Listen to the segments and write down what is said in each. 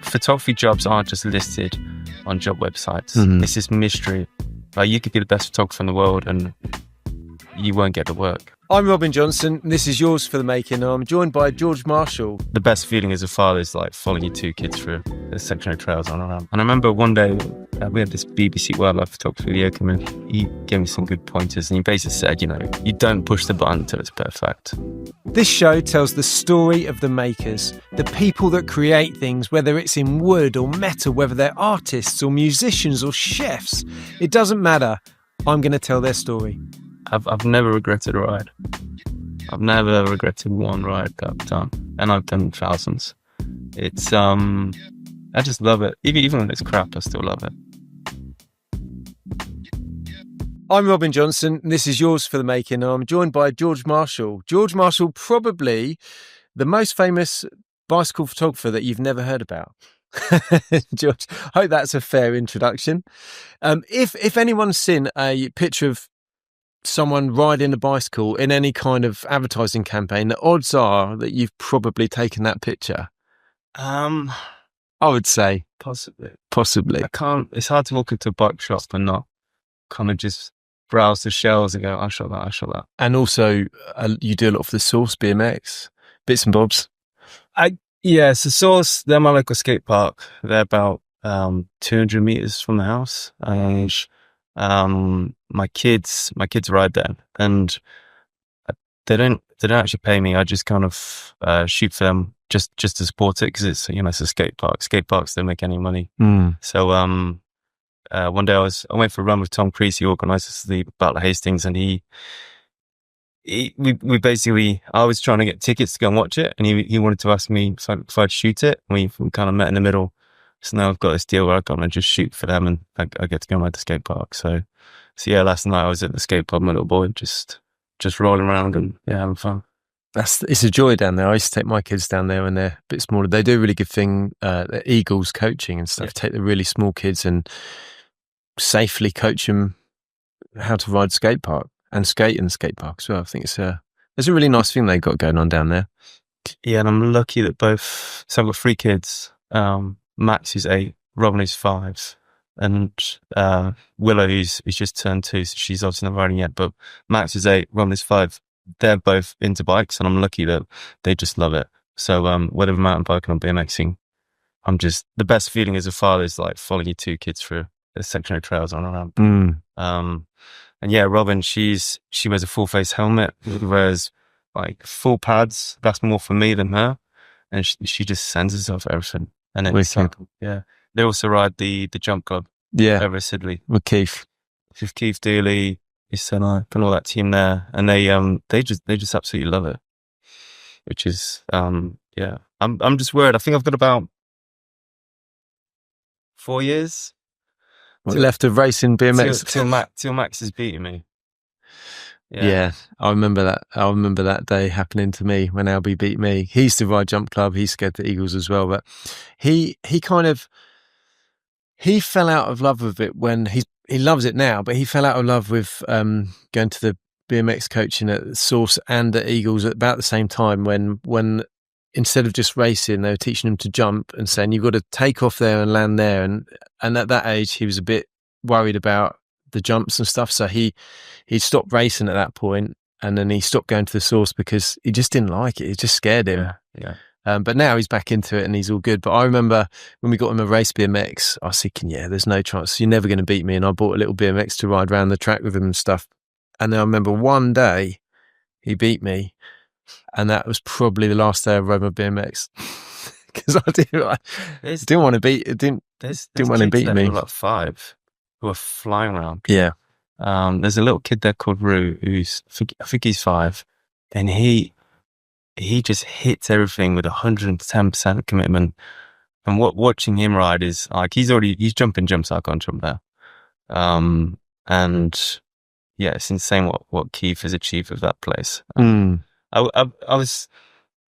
photography jobs aren't just listed on job websites. It's this mystery. Like, you could be the best photographer in the world and you won't get the work. I'm Robin Johnson, and this is Yours for the Making. I'm joined by George Marshall. The best feeling as a father is like following your two kids through the secondary trails on and around. And I remember one day we had this BBC wildlife photographer video come in. He gave me some good pointers, and he basically said, you don't push the button until it's perfect. This show tells the story of the makers, the people that create things, whether it's in wood or metal, whether they're artists or musicians or chefs. It doesn't matter. I'm going to tell their story. I've never regretted a ride. I've never regretted one ride that I've done, and I've done thousands. It's I just love it. Even when it's crap, I still love it. I'm Robin Johnson, and this is Yours for the Making. I'm joined by George Marshall. George Marshall, probably the most famous bicycle photographer that you've never heard about. George, I hope that's a fair introduction. If anyone's seen a picture of someone riding a bicycle in any kind of advertising campaign, the odds are that you've probably taken that picture. I would say Possibly. It's hard to walk into a bike shop and not kind of just browse the shelves and go, I shot that. And also, you do a lot for the Source BMX, bits and bobs. So Source, they're my local skate park. They're about 200 meters from the house, and my kids ride there, and they don't actually pay me. I just kind of shoot for them just to support it, because it's it's a skate park. Skate parks don't make any money. So one day I went for a run with Tom Creasy, who organises the Battle of Hastings, and we basically, I was trying to get tickets to go and watch it, and he wanted to ask me if I'd shoot it. We kind of met in the middle. So now I've got this deal where I can just shoot for them, and I get to go around the skate park. So yeah, last night I was at the skate park with my little boy, just rolling around and having fun. It's a joy down there. I used to take my kids down there when they're a bit smaller. They do a really good thing, the Eagles coaching and stuff. Yeah. Take the really small kids and safely coach them how to ride skate park and skate in the skate park as well. I think it's a really nice thing they've got going on down there. Yeah, and I'm lucky that so I've got 3 kids. Max is 8, Robin is 5, and Willow who's just turned 2, so she's obviously not riding yet, but Max is 8, Robin is 5. They're both into bikes, and I'm lucky that they just love it. So whether I'm mountain biking or BMXing, the best feeling as a father is like following your 2 kids through the secondary trails on and around. And yeah, Robin, she wears a full face helmet, wears like full pads. That's more for me than her, and she just sends herself at everything. And it's they also ride the jump club. Yeah, over Sidley with Keith Dooley, his and I, and all that team there, and they just absolutely love it. Which is I'm just worried. I think I've got about 4 years left of racing BMX till Max is beating me. Yeah, I remember that. I remember that day happening to me when Albie beat me. He used to ride jump club. He scared the Eagles as well, but he fell out of love with it when he loves it now. But he fell out of love with going to the BMX coaching at Source and at Eagles at about the same time. When instead of just racing, they were teaching him to jump and saying you've got to take off there and land there. And at that age, he was a bit worried about the jumps and stuff, so he stopped racing at that point, and then he stopped going to the Source because he just didn't like it. It just scared him. But now he's back into it and he's all good. But I remember when we got him a race BMX, I was thinking, there's no chance, you're never going to beat me. And I bought a little BMX to ride around the track with him and stuff. And then I remember one day he beat me, and that was probably the last day I rode my BMX because I didn't want to beat me. Like 5 who are flying around. Yeah. There's a little kid there called Rue who's, I think he's 5, and he just hits everything with 110% commitment. And watching him ride is like, he's jumping jumps I can't jump there. And yeah, it's insane what Keith has achieved with that place. I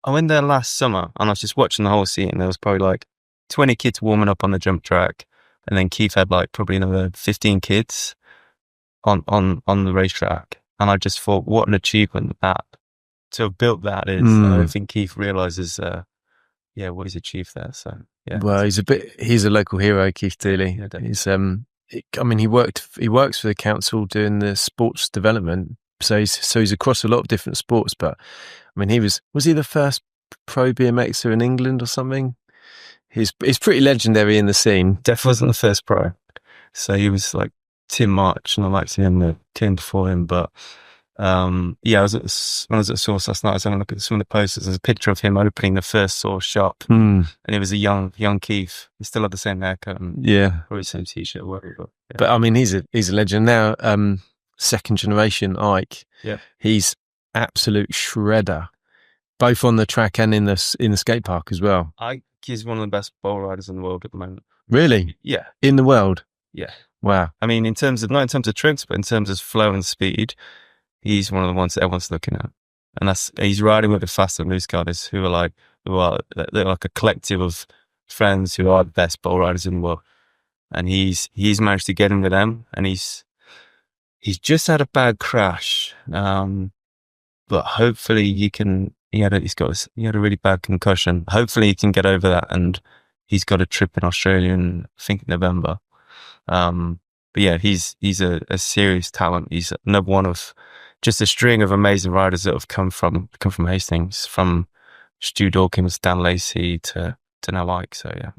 went there last summer and I was just watching the whole scene, and there was probably like 20 kids warming up on the jump track. And then Keith had like probably another 15 kids on the racetrack. And I just thought, what an achievement that to have built that is. I don't think Keith realizes, what he's achieved there. So yeah. Well, he's a local hero, Keith Dooley. Yeah, He's I mean, he works for the council doing the sports development. So he's across a lot of different sports. But I mean, was he the first pro BMXer in England or something? He's pretty legendary in the scene. Def wasn't the first pro, so he was like Tim March, and I liked him the team before him. But when I was at Source last night, I was having a look at some of the posters. There's a picture of him opening the first Source shop, and it was a young Keith. He still had the same haircut, and probably the same t-shirt, whatever. But I mean, he's a legend now. Second generation Ike. Yeah, he's absolute shredder, both on the track and in the skate park as well. Ike is one of the best bowl riders in the world at the moment. Really? Yeah, in the world. Yeah. Wow. I mean, not in terms of tricks, but in terms of flow and speed, he's one of the ones that everyone's looking at. And he's riding with the fast and loose guys who are they're like a collective of friends who are the best bowl riders in the world. And he's managed to get in with them, and he's just had a bad crash. But hopefully he had a really bad concussion. Hopefully he can get over that, and he's got a trip in Australia in, I think, November. But yeah, he's a serious talent. He's another one of just a string of amazing riders that have come from Hastings, from Stu Dawkins, Dan Lacey to now Ike. So yeah.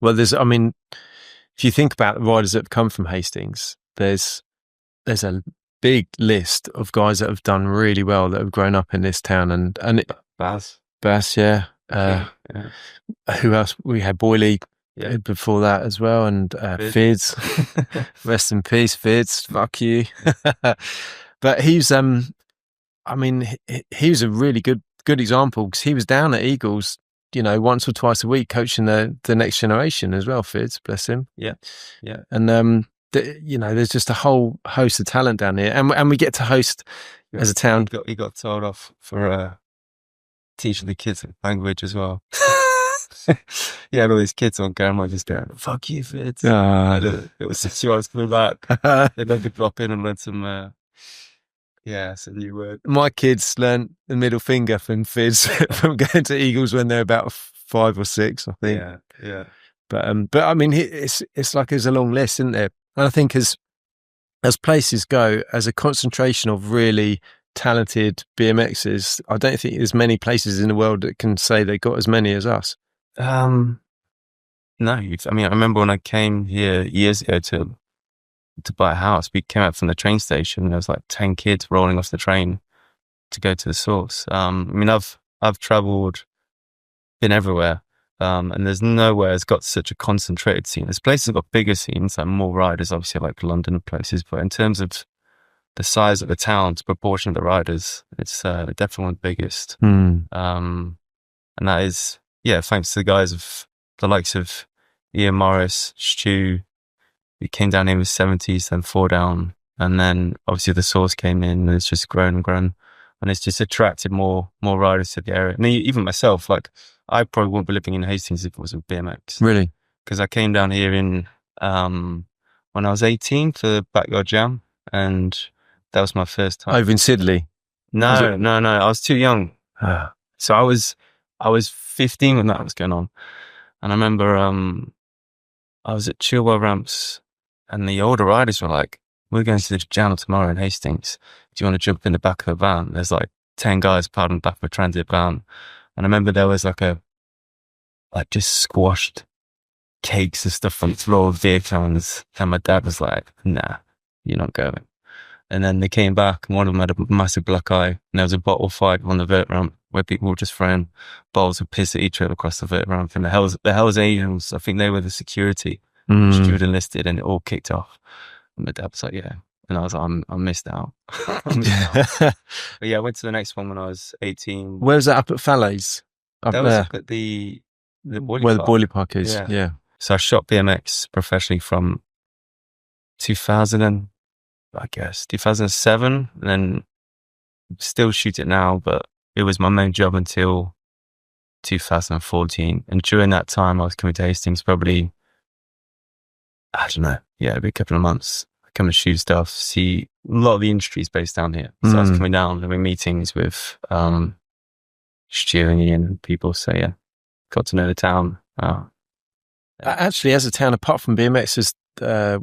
Well, if you think about the riders that have come from Hastings, there's a big list of guys that have done really well, that have grown up in this town, and Baz, yeah. Who else? We had Boyley before that as well, and Fids. Rest in peace, Fids. Fuck you. But he's he was a really good example, because he was down at Eagles, once or twice a week, coaching the next generation as well. Fids, bless him. Yeah. And there's just a whole host of talent down here, and we get to host as a town. He got told off for teaching the kids language as well. He had all these kids on camera just going, "Fuck you, Fitz." It was 6 years coming back. They had to drop in and learn some. It's a new word. My kids learnt the middle finger from Fizz from going to Eagles when they're about 5 or 6, I think. Yeah. But I mean, it's like there's a long list, isn't there? And I think as places go, as a concentration of really talented BMXers, I don't think there's many places in the world that can say they got as many as us. No, I remember when I came here years ago to buy a house, we came out from the train station, and there was like 10 kids rolling off the train to go to the source. I've traveled, been everywhere. And there's nowhere it's got such a concentrated scene. There's places that got bigger scenes, like more riders, obviously, like London places. But in terms of the size of the town to proportion of the riders, it's definitely one of the biggest. And that is, thanks to the guys of the likes of Ian Morris, Stu, who came down here with 70s, then 4 down. And then obviously the source came in, and it's just grown and grown. And it's just attracted more riders to the area. And even myself, like, I probably wouldn't be living in Hastings if it wasn't BMX. Really? Because I came down here in when I was 18 for the Backyard Jam, and that was my first time. Over in Sidley? No. I was too young. So I was 15 when that was going on. And I remember I was at Chilwell Ramps, and the older riders were like, "We're going to the jam tomorrow in Hastings. Do you want to jump in the back of the van?" There's like 10 guys piled in the back of a transit van. And I remember there was just squashed cakes and stuff on the floor of vehicles. And my dad was like, "Nah, you're not going." And then they came back, and one of them had a massive black eye. And there was a bottle fight on the vert ramp where people were just throwing bottles of piss at each other across the vert ramp. And the Hells Angels, I think they were the security. Stu had enlisted, and it all kicked off. And my dad was like, "Yeah." And I was like, I missed out. But I went to the next one when I was 18. Where was that? Up at Falaise? That was up at the Boilie where Park. the Boilie Park is. Yeah. So I shot BMX professionally from 2007, and then still shoot it now, but it was my main job until 2014. And during that time, I was coming to Hastings probably, I don't know, it'd be a couple of months. Come and shoot stuff, see a lot of the industry is based down here. So I was coming down, having meetings with Stu and Ian and people. So got to know the town. Actually, as a town, apart from BMX,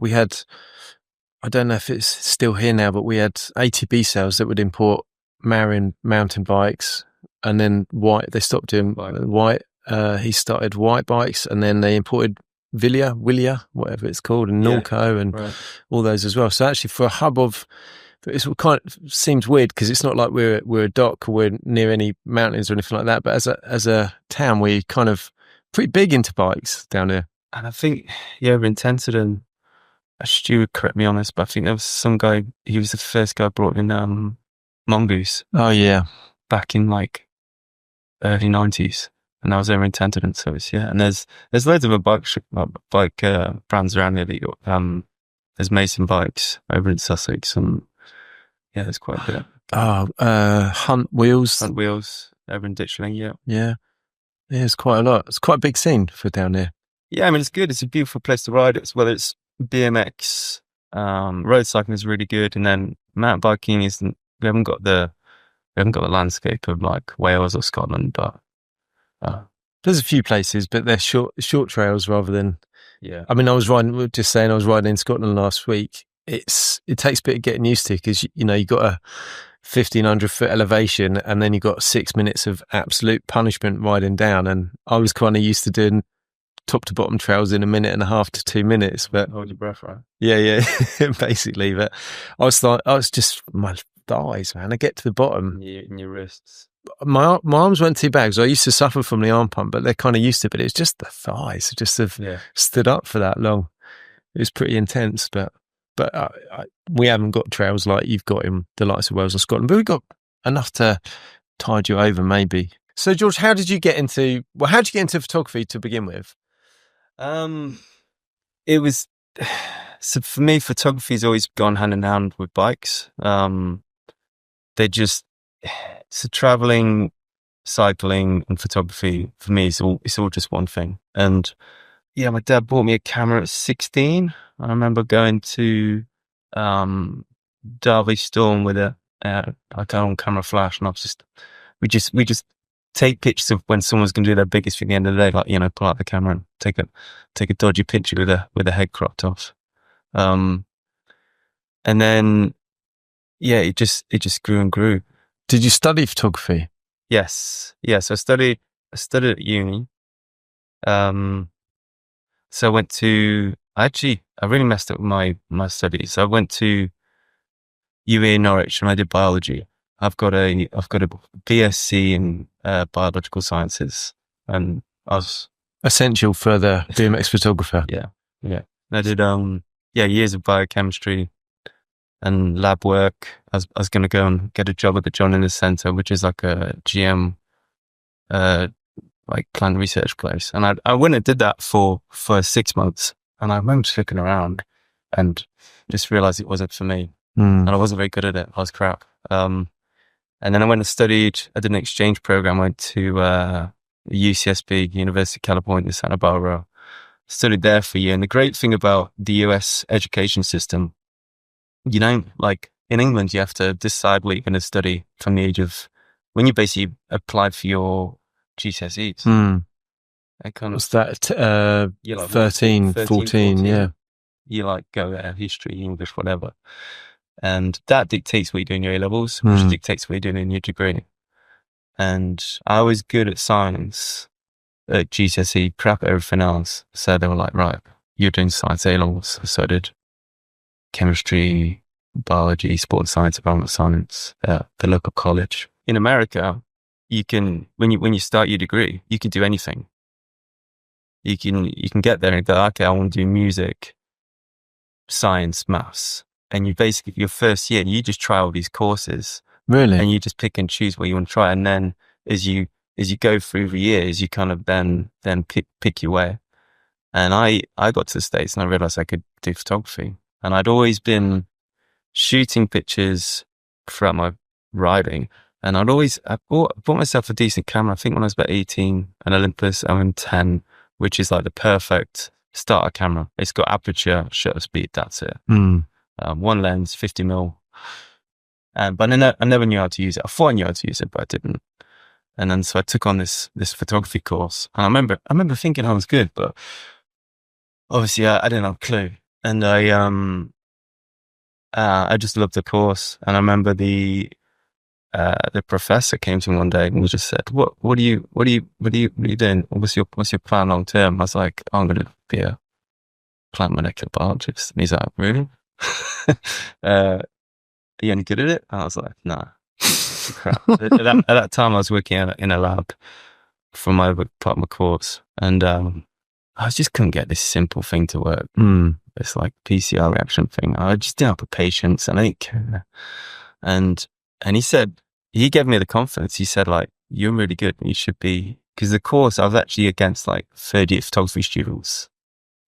we had, I don't know if it's still here now, but we had ATB sales that would import Marion mountain bikes, and then white. They stopped doing white. He started white bikes, and then they imported Willia, whatever it's called, and Norco, and all those as well. So actually, for a hub of, it kind of seems weird because it's not like we're a dock or we're near any mountains or anything like that. But as a town, we're kind of pretty big into bikes down here. And I think, over in Tenterden, Stu would correct me on this, but I think there was some guy, he was the first guy brought in Mongoose. Oh, yeah. Back in like early 90s. And I was over in Tenterden, so it's, And there's loads of bike brands around here that there's Mason Bikes over in Sussex, and there's quite a bit. Hunt Wheels over in Ditchling, Yeah, it's quite a lot. It's quite a big scene for down there. Yeah, I mean, it's good. It's a beautiful place to ride. Whether it's BMX, road cycling is really good, and then mountain biking isn't. We haven't got the landscape of like Wales or Scotland, but there's a few places, but they're short trails rather than. Yeah, I mean, I was riding in Scotland last week. It takes a bit of getting used to because you got a 1,500-foot elevation, and then you got 6 minutes of absolute punishment riding down, and I was kind of used to doing top to bottom trails in 1.5 to 2 minutes, but hold your breath, right? Yeah, basically. But I was just my thighs, man. I get to the bottom, in your wrists. My arms weren't too bad because I used to suffer from the arm pump, but they're kind of used to it. But it's just the thighs, just have stood up for that long. It was pretty intense, but we haven't got trails like you've got in the likes of Wales and Scotland, but we've got enough to tide you over, maybe. So, George, how did you get into photography to begin with? It was, so for me, photography's always gone hand in hand with bikes. So traveling, cycling, and photography for me it's all just one thing. And my dad bought me a camera at 16. I remember going to Derby Storm with a on camera flash, and we just take pictures of when someone's going to do their biggest thing at the end of the day, like, pull out the camera and take a dodgy picture with a head cropped off. And then, it just grew and grew. Did you study photography? Yes. Yes. I studied at uni. So I went to, I really messed up with my studies. I went to UWE in Norwich and I did biology. I've got a BSc in biological sciences, and I was essential for the BMX photographer. Yeah. And I did years of biochemistry and lab work. I was going to go and get a job at the John Innes Centre, which is like a GM like plant research place. And I went and did that for 6 months, and I remember just looking around and just realized it wasn't for me. And I wasn't very good at it. I was crap. And then I went and studied. I did an exchange program. I went to UCSB, University of California in Santa Barbara. Studied there for a year. And the great thing about the US education system, like in England, you have to decide what you're going to study from the age of when you basically apply for your GCSEs. What's that? 13, 14, yeah. You like go there, history, English, whatever. And that dictates what you do in your A-levels, which dictates what you're doing in your degree. And I was good at science at GCSE, crap at everything else. So they were like, right, you're doing science A-levels. So I did chemistry, biology, sports science, environmental science at the local college. In America, you can, when you start your degree, you can do anything. You can get there and go, okay, I want to do music, science, maths. And you basically, your first year, you just try all these courses. Really? And you just pick and choose what you want to try. And then as you go through the years, you kind of then pick your way. And I got to the States and I realized I could do photography. And I'd always been shooting pictures throughout my riding. And I bought myself a decent camera. I think when I was about 18, an Olympus OM10, which is like the perfect starter camera. It's got aperture, shutter speed, that's it. One lens, 50mm. But I never knew how to use it. I thought I knew how to use it, but I didn't. And then so I took on this photography course. And I remember thinking I was good, but obviously I didn't have a clue. And I just loved the course. And I remember the professor came to me one day and just said, what are you doing? What's your plan long term? I was like, I'm going to be a plant molecular biologist. And he's like, really? Are you any good at it? And I was like, nah. Crap. At that time I was working in a lab for my part of my course, and I just couldn't get this simple thing to work. It's like PCR reaction thing. I just didn't have the patience, and I didn't care. And he gave me the confidence. He said, like, you're really good and you should be, because the course I was actually against like third year photography students,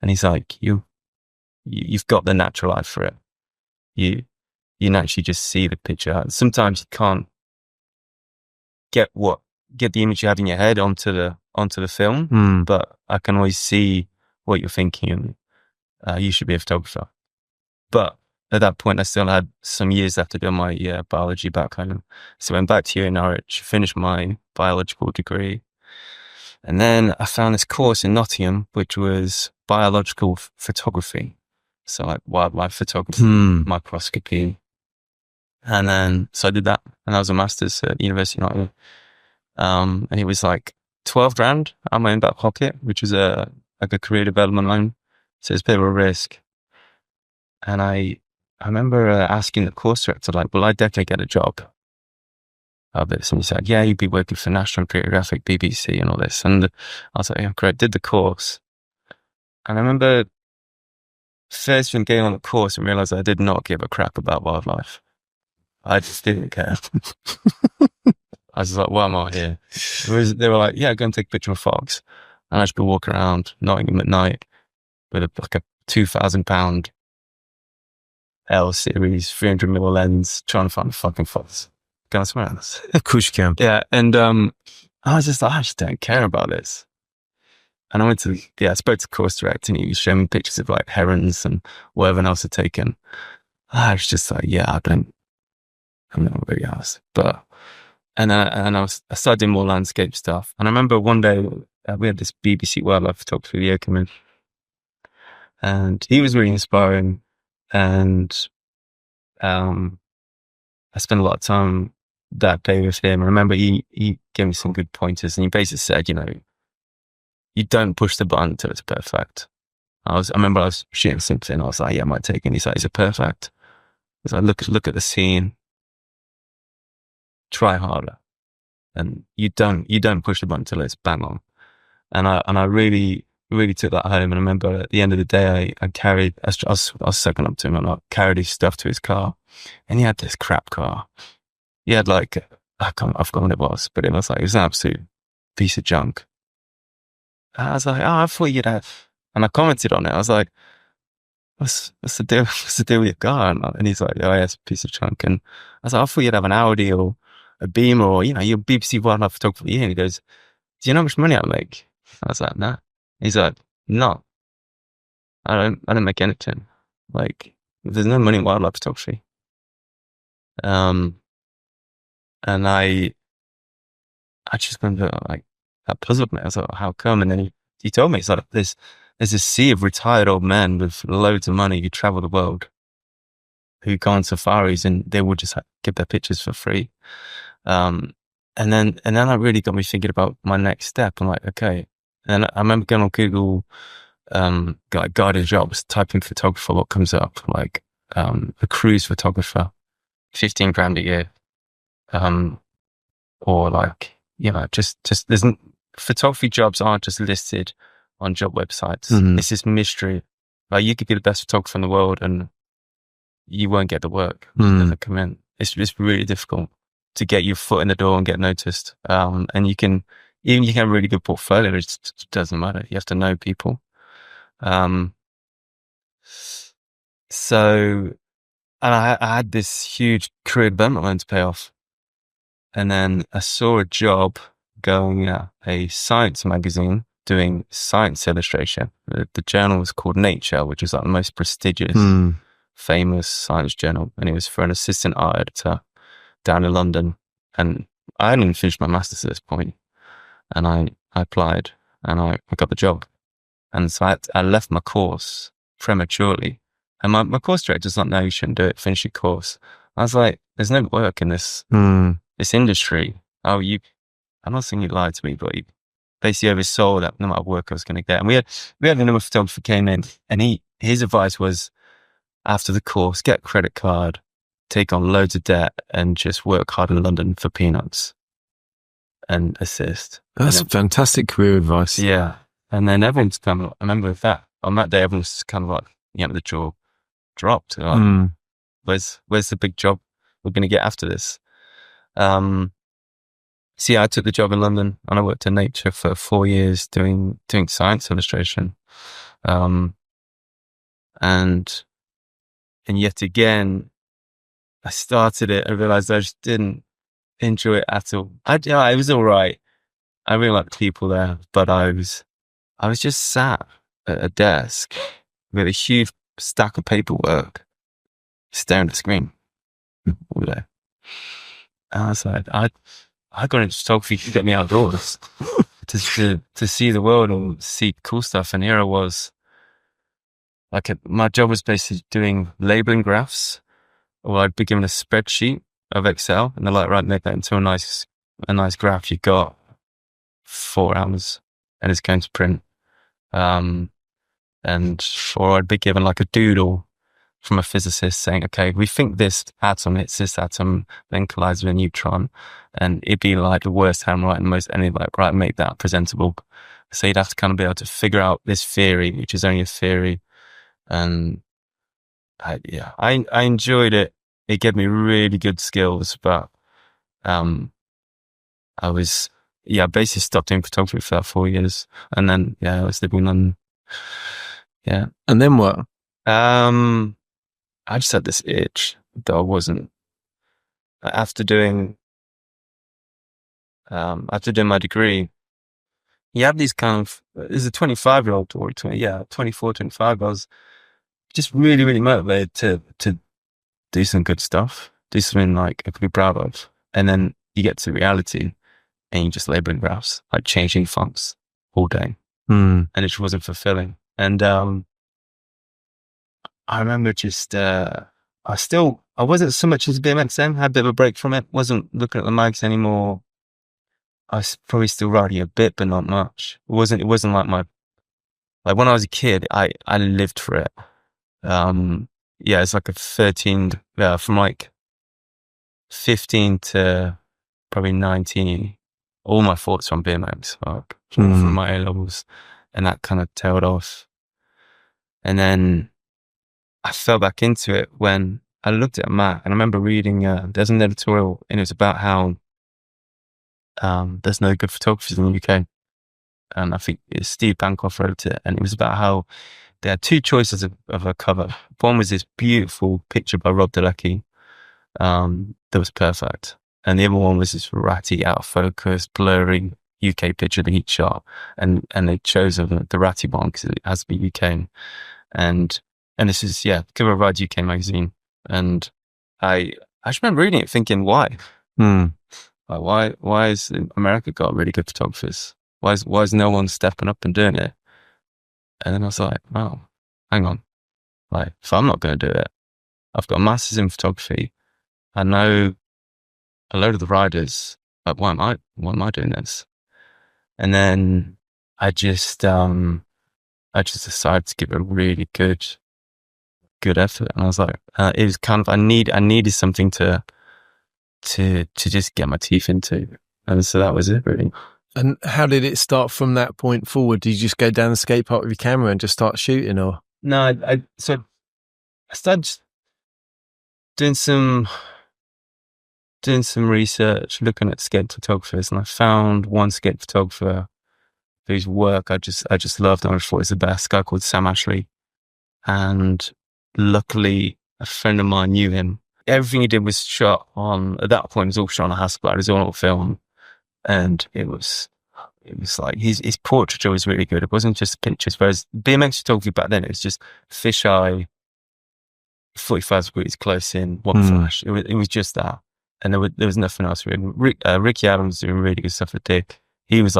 and he's like, you've got the natural eye for it. You naturally just see the picture. Sometimes you can't get the image you have in your head onto the film, but I can always see what you're thinking, and you should be a photographer. But at that point, I still had some years left to do my biology back home. So I went back to uni in Norwich, finished my biological degree, and then I found this course in Nottingham, which was biological photography. So like wildlife photography, microscopy. And then, so I did that, and that was a master's at University of Nottingham. And it was like 12 grand out of my own back pocket, which was like a career development loan. So it's a bit of a risk. And I remember asking the course director, like, will I definitely get a job out of this? And he said, yeah, you'd be working for National Geographic, BBC and all this. And I was like, yeah, great. Did the course. And I remember first when getting on the course and realized I did not give a crap about wildlife. I just didn't care. I was like, why am I here? They were like, yeah, go and take a picture of a fox. And I just be walking around Nottingham at night with like a £2,000 L series 300mm lens, trying to find a fucking fox. Can I swear on this? Of course you can. Yeah. And I was just like, I just don't care about this. And I spoke to the course director, and he was showing me pictures of like herons and what everyone else had taken. I was just like, yeah, I'm not really asked. But and I started doing more landscape stuff. And I remember one day we had this BBC wildlife photographer video come in, and he was really inspiring. And I spent a lot of time that day with him. I remember he gave me some good pointers, and he basically said, you don't push the button until it's perfect. I remember I was shooting something. I was like, yeah, I might take it. And he's like, is it perfect? He's like, look at the scene. Try harder. And you don't push the button until it's bang on. And I really, really took that home. And I remember at the end of the day, I was sucking up to him, and I carried his stuff to his car. And he had this crap car. He had like, I've forgotten what it was, but it was an absolute piece of junk. And I was like, oh, I thought you'd have, and I commented on it. I was like, what's the deal? What's the deal with your car? And he's like, oh, yeah, it's a piece of junk. And I was like, I thought you'd have an Audi or a Beamer, or, you're BBC wildlife photographer. And he goes, do you know how much money I make? I was like, nah. He's like, no, I don't make anything. Like, there's no money in wildlife photography. And I just remember, like, that puzzled me. I was like, how come? And then he told me, it's like, there's a sea of retired old men with loads of money who travel the world, who go on safaris, and they will just give their pictures for free. And then that really got me thinking about my next step. I'm like, okay. And I remember going on Google, like guided jobs, type in photographer, what comes up? Like, a cruise photographer, 15 grand a year. Or like, just photography jobs aren't just listed on job websites. Mm-hmm. It's this mystery. Like, you could be the best photographer in the world and you won't get the work that come in. It's really difficult to get your foot in the door and get noticed. And you can have a really good portfolio. It just doesn't matter. You have to know people. So, and I had this huge career development loan to pay off. And then I saw a job going at a science magazine doing science illustration. The journal was called Nature, which is like the most prestigious, famous science journal. And it was for an assistant art editor down in London. And I hadn't even finished my master's at this point, and I applied and I got the job. And so I left my course prematurely. And my course director's like, no, you shouldn't do it. Finish your course. I was like, there's no work in this industry. Oh, I'm not saying you lied to me, but you basically oversold that no matter what work I was going to get. And we had another photographer came in, and his advice was, after the course, get a credit card, take on loads of debt, and just work hard in London for peanuts and assist. That's fantastic career advice. Yeah. And then everyone's kind of, I remember that on that day, everyone's kind of like, the jaw dropped. Like, where's the big job we're going to get after this? So yeah, I took the job in London, and I worked in Nature for 4 years doing science illustration. And yet again, I started it and realized I just didn't enjoy it at all. It was all right. I really liked the people there, but I was just sat at a desk with a huge stack of paperwork, staring at the screen all day. And I was like, I got into photography to get me outdoors, to see the world or see cool stuff. And here I was, like, my job was basically doing labeling graphs, or I'd be given a spreadsheet of Excel, and they're like, right, make that into a nice graph. You got 4 hours, and it's going to print. Or I'd be given like a doodle from a physicist saying, okay, we think this atom hits this atom, then collides with a neutron, and it'd be like the worst handwriting, right, make that presentable. So you'd have to kind of be able to figure out this theory, which is only a theory. And I enjoyed it. It gave me really good skills, but I basically stopped doing photography for that 4 years, and then I was living in London. Yeah. And then what? I just had this itch that I wasn't, after doing my degree, you have these kind of, as a 25-year-old or 24, 25, I was just really, really motivated to do some good stuff, do something like I could be proud of. And then you get to reality and you just labeling graphs, like changing fonts all day. And it just wasn't fulfilling. And I remember just, I wasn't so much as BMX then, had a bit of a break from it, wasn't looking at the mags anymore. I was probably still writing a bit, but not much. It wasn't like when I was a kid, I lived for it. It's like from like 15 to probably 19, all my thoughts were on BMX, like from my A-levels, and that kind of tailed off. And then I fell back into it when I looked at Matt, and I remember reading, there's an editorial, and it was about how there's no good photographers in the UK. And I think Steve Bancroft wrote it, and it was about how they had 2 choices of a cover. One was this beautiful picture by Rob Delecki that was perfect. And the other one was this ratty, out of focus, blurry UK picture that he'd shot. And they chose the ratty one because it has to be UK. And this is, cover of Ride UK magazine. And I just remember reading it thinking, why? Like, why has America got really good photographers? Why is no one stepping up and doing it? And then I was like, oh, hang on. Like, if I'm not going to do it, I've got a master's in photography. I know a load of the riders. Like, why am I doing this? And then I just decided to give it a really good effort. And I was like, it was kind of, I needed something to just get my teeth into. And so that was it, really. And how did it start from that point forward? Did you just go down the skate park with your camera and just start shooting, or? No, I started doing some research, looking at skate photographers, and I found one skate photographer whose work I just loved, and I thought was the best, a guy called Sam Ashley. And luckily, a friend of mine knew him. Everything he did was shot on, at that point, it was all shot on a Hasselblad, it was all on film. And it was like, his portraiture was really good. It wasn't just pictures, whereas BMX photography back then, it was just fisheye, 45 degrees close in, one flash. It was just that. and there was nothing else really. Ricky Adams was doing really good stuff with Dick. He was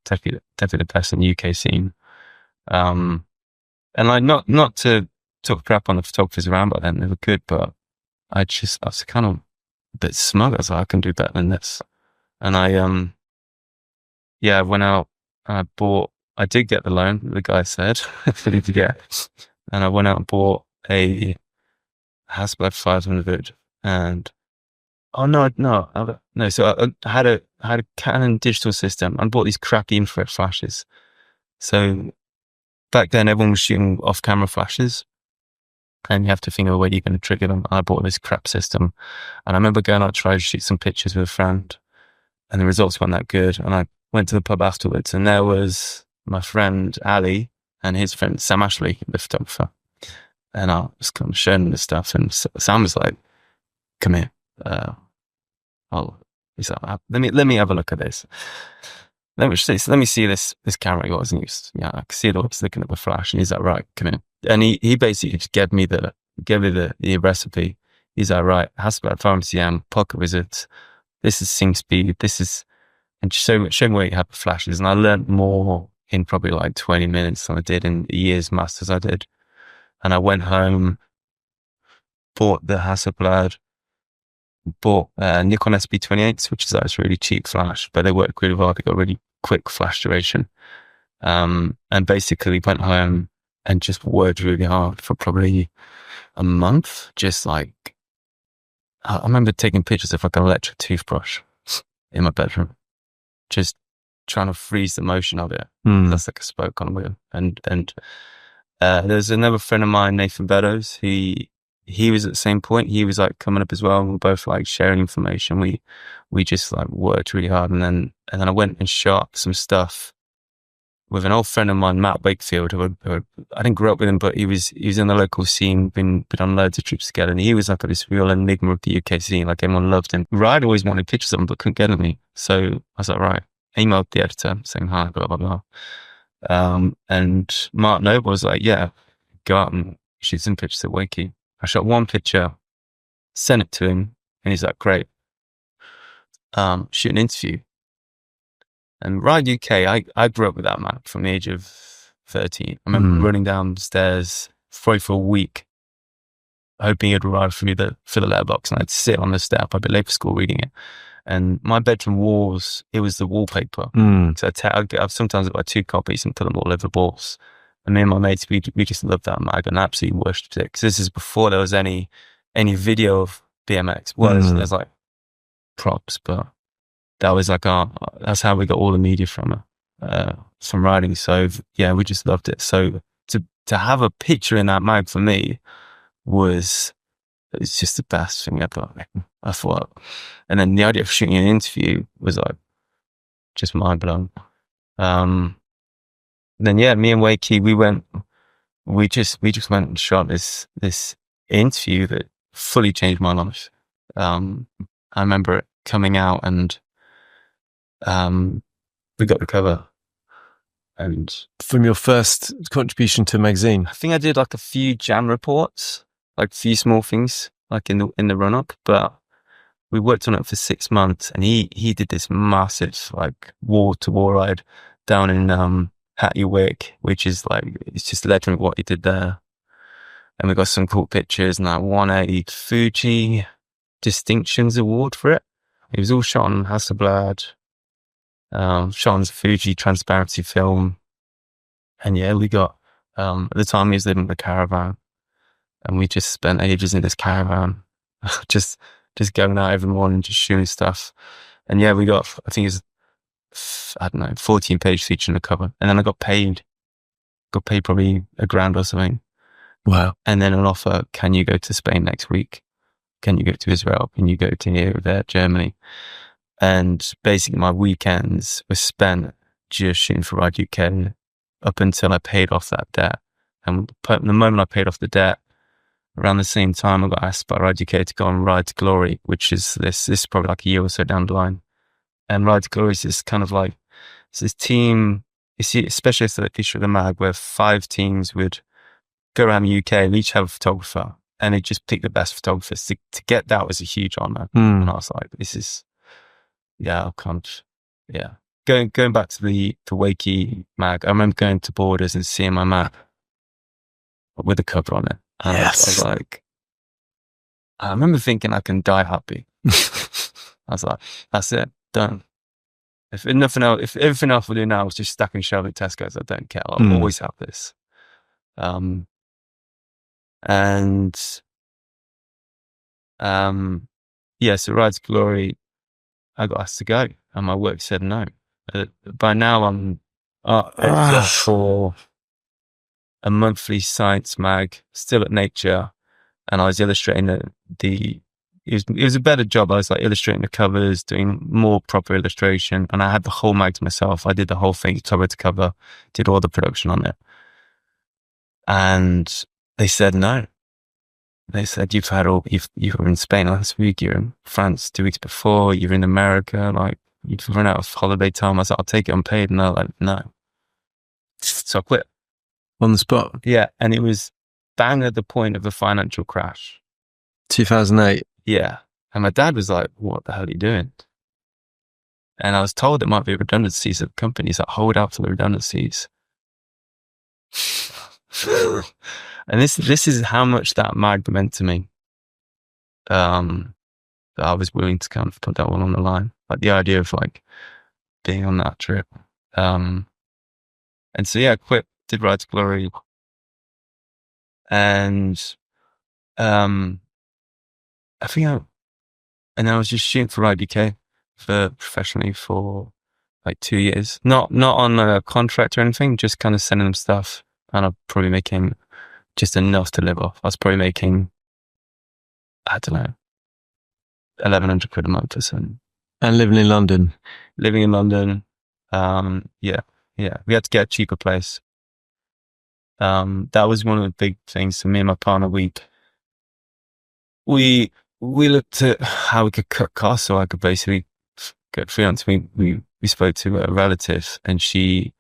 definitely the best in the UK scene. And like not to talk crap on the photographers around back then, they were good, but I was kind of a bit smug. I was like, I can do better than this. And I went out and I did get the loan, the guy said, for me to get. And I went out and bought a Hasselblad 500 and no. So I had a Canon digital system and bought these crappy infrared flashes. So back then everyone was shooting off camera flashes and you have to think of a way you're going to trigger them. I bought this crap system and I remember going out to try to shoot some pictures with a friend and the results weren't that good. And I went to the pub afterwards and there was my friend Ali and his friend Sam Ashley, the photographer. And I was kind of showing them the stuff and Sam was like, come here. He's like, let me have a look at this. Let me see this camera of yours. And I could see it all. He's looking at the flash, and he's like, right, come in. And he basically just gave me the recipe. He's like, right, Hasselblad 500cm, pocket wizards. This is sync speed. And show me where you have the flashes. And I learned more in probably like 20 minutes than I did in a year's masters I did. And I went home, bought the Hasselblad, bought Nikon SB28s, which is like a really cheap flash, but they work really well. They got really quick flash duration. And basically went home and just worked really hard for probably a month. Just like, I remember taking pictures of like an electric toothbrush in my bedroom, just trying to freeze the motion of it. That's like a spoke on a wheel. And there's another friend of mine, Nathan Beddoes. He was at the same point. He was like coming up as well. We were both like sharing information. We just like worked really hard. And then I went and shot some stuff with an old friend of mine, Matt Wakefield, who I didn't grow up with him, but he was in the local scene, been on loads of trips together. And he was like this real enigma of the UK scene. Like everyone loved him. I'd always wanted pictures of him, but couldn't get me. So I was like, right, emailed the editor saying hi, blah, blah, blah. And Mark Noble was like, yeah, go out and shoot some pictures at Wakey. I shot one picture, sent it to him, and he's like, great. Shoot an interview. And Ride UK, I grew up with that map from the age of 13. I remember running downstairs for a week, hoping it'd arrive for the letterbox, and I'd sit on the step. I'd be late for school reading it. And my bedroom walls, it was the wallpaper. So I've sometimes got 2 copies and put them all over the walls. And me and my mates, we just loved that mag and absolutely worshipped it. Because this is before there was any video of BMX. Well, there's like props, but that was like that's how we got all the media from riding. So yeah, we just loved it. So to have a picture in that mag for me it's just the best thing ever. I thought. And then the idea of shooting an interview was like just mind blowing. Then yeah, me and Wakey, we just went and shot this interview that fully changed my life. I remember it coming out and we got the cover. And from your first contribution to a magazine, I think I did like a few jam reports, like a few small things, like in the run up. But we worked on it for 6 months, and he did this massive like wall to wall ride down in Hackney Wick, which is like, it's just legendary what he did there. And we got some cool pictures, and I won a Fuji Distinctions Award for it. It was all shot on Hasselblad, shot on Fuji transparency film. And yeah, we got, at the time he was living in a caravan, and we just spent ages in this caravan, just going out every morning, just shooting stuff. And yeah, we got, I think it's, I don't know, 14-page feature in the cover. And then I got paid probably $1,000 or something. Wow. And then an offer, can you go to Spain next week? Can you go to Israel? Can you go to here, there, Germany? And basically my weekends were spent just shooting for Ride UK up until I paid off that debt. And the moment I paid off the debt, around the same time I got asked by Ride UK to go on Ride to Glory, which is this is probably like a year or so down the line. And Ride to Glory is this kind of like, it's this team, you see, especially for the picture of the mag, where 5 teams would go around the UK and each have a photographer, and he just picked the best photographers. To get that was a huge honor. And I was like, this is, I can't, Going back to the Wakey mag, I remember going to Borders and seeing my map with a cover on it. And I was like, I remember thinking I can die happy. I was like, that's it, done. If nothing else, if everything else we do now is just stacking shelves at Tesco's, I don't care. I'll always have this. So Ride to Glory, I got asked to go, and my work said no. By now, I'm editor for a monthly science mag, still at Nature, and I was illustrating it was a better job. I was like illustrating the covers, doing more proper illustration, and I had the whole mag to myself. I did the whole thing, cover to cover, did all the production on it. And they said no. They said, you were in Spain last week, you're in France 2 weeks before, you're in America, like you've run out of holiday time. I was like, I'll take it unpaid. And they're like, no. So I quit. On the spot? Yeah. And it was bang at the point of a financial crash. 2008? Yeah. And my dad was like, what the hell are you doing? And I was told there might be redundancies at companies, like hold out for the redundancies. And this is how much that mag meant to me. That I was willing to kind of put that one on the line. Like the idea of like being on that trip. And so I quit, did Ride to Glory. And I was just shooting for Ride UK professionally for like 2 years. Not on a contract or anything, just kind of sending them stuff. And I'm probably making just enough to live off. I was probably making, I don't know, 1,100 quid a month or something. And living in London. We had to get a cheaper place. That was one of the big things for me and my partner. We looked at how we could cut costs so I could basically get freelance. We spoke to a relative, and she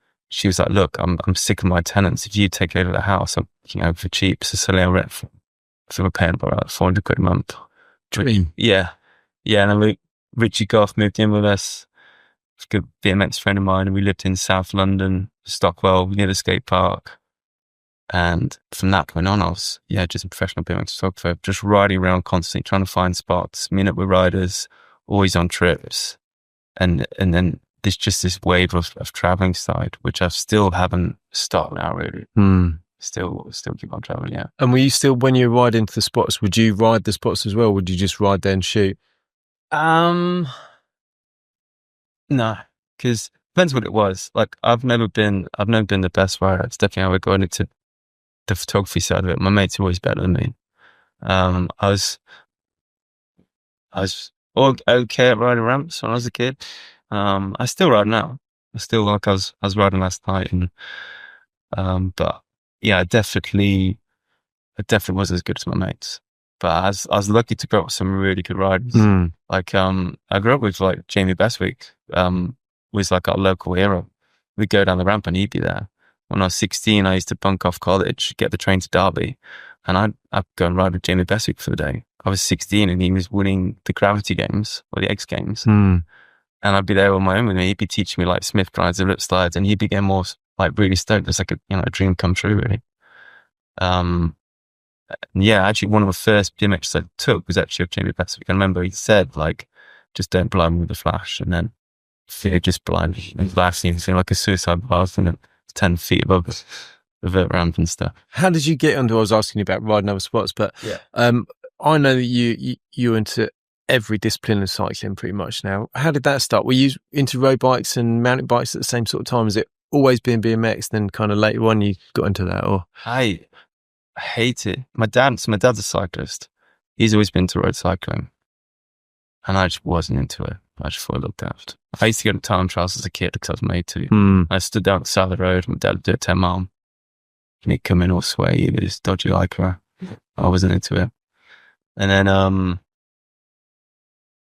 was like, look, I'm sick of my tenants. If you take over the house, I'm for cheap. So suddenly I rent so we're paying about 400 quid a month. Dream. Yeah. And then Richie Goff moved in with us. He's a good BMX friend of mine, and we lived in South London, Stockwell, near the skate park. And from that point on, I was, just a professional BMX photographer, just riding around constantly, trying to find spots, meeting up with riders, always on trips. And then there's just this wave of traveling side, which I still haven't stopped now, really. Still keep on traveling, yeah. And were you still, when you ride into the spots, would you ride the spots as well? Would you just ride there and shoot? No, because depends what it was. Like I've never been the best rider. It's definitely how I got into the photography side of it. My mates are always better than me. I was all okay at riding ramps when I was a kid. I still ride now. I was riding last night, and but I definitely wasn't as good as my mates. But I was lucky to grow up with some really good riders. Like I grew up with like Jamie Bestwick, was like our local hero. We'd go down the ramp and he'd be there. When I was 16, I used to bunk off college, get the train to Derby, and I'd go and ride with Jamie Bestwick for the day. I was 16 and he was winning the Gravity Games or the X Games. And I'd be there on my own with him. He'd be teaching me like Smith glides and lip slides, and he'd be getting more like really stoked. It's like a dream come true, really. Actually one of the first BMXs I took was actually of Jamie Bestwick. I remember he said like, just don't blind me with the flash, and then fear just blind me. And flash seemed like a suicide path, and 10 feet above the vert ramp and stuff. How did you get onto? I was asking you about riding other spots, but I know that you're into every discipline of cycling pretty much now. How did that start? Were you into road bikes and mountain bikes at the same sort of time? Has it always been BMX, then kind of later on you got into that? Or I hate it. My dad's a cyclist. He's always been to road cycling, and I just wasn't into it. I just thought it looked daft. I used to go to time trials as a kid because I was made to. I stood down at the side of the road. My dad would do a 10 mile, and he'd come in all sweaty with his dodgy Lycra. I wasn't into it. And then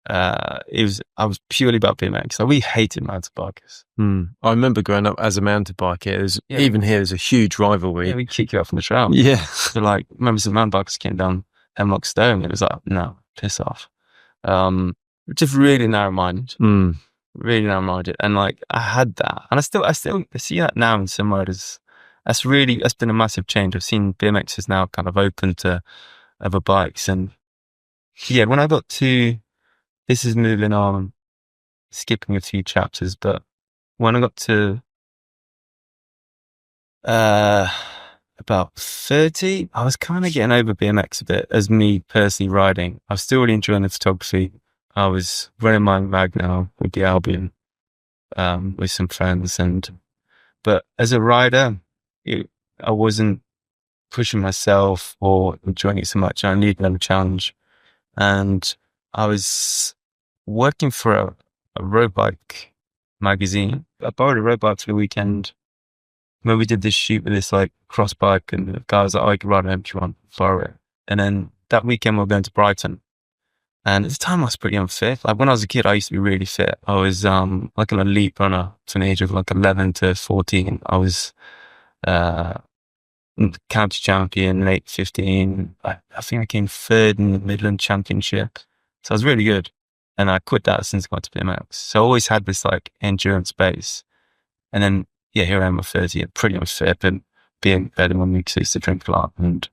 I was purely about BMX. We hated mountain bikers. I remember growing up as a mountain biker. Even here, there's a huge rivalry. Yeah, we kick you out from the trail. Yeah. So like, remember some mountain bikers came down Hemlock Stone. It was like, no, piss off. Just really narrow-minded. Really narrow-minded. And like, I had that. And I still see that now in some riders. That's been a massive change. I've seen BMX is now kind of open to other bikes. And yeah, when I got to, this is moving on, skipping a few chapters, but when I got to about 30, I was kind of getting over BMX a bit as me personally riding. I was still really enjoying the photography. I was running my mag now with the Albion, with some friends, but as a rider, I wasn't pushing myself or enjoying it so much. I needed another challenge. And I was working for a road bike magazine. I borrowed a road bike for the weekend when we did this shoot with this like cross bike, and the guy was like, "Oh, you can ride home if you want, borrow it." And then that weekend we were going to Brighton. And at the time I was pretty unfit. Like when I was a kid, I used to be really fit. I was like an elite runner from the age of like 11 to 14. I was county champion, late 15. I think I came third in the Midland Championship. So I was really good. And I quit that since I got to BMX. So I always had this like endurance base. And then, yeah, here I am at 30, pretty much fit, but being better than me because I used to drink a lot. And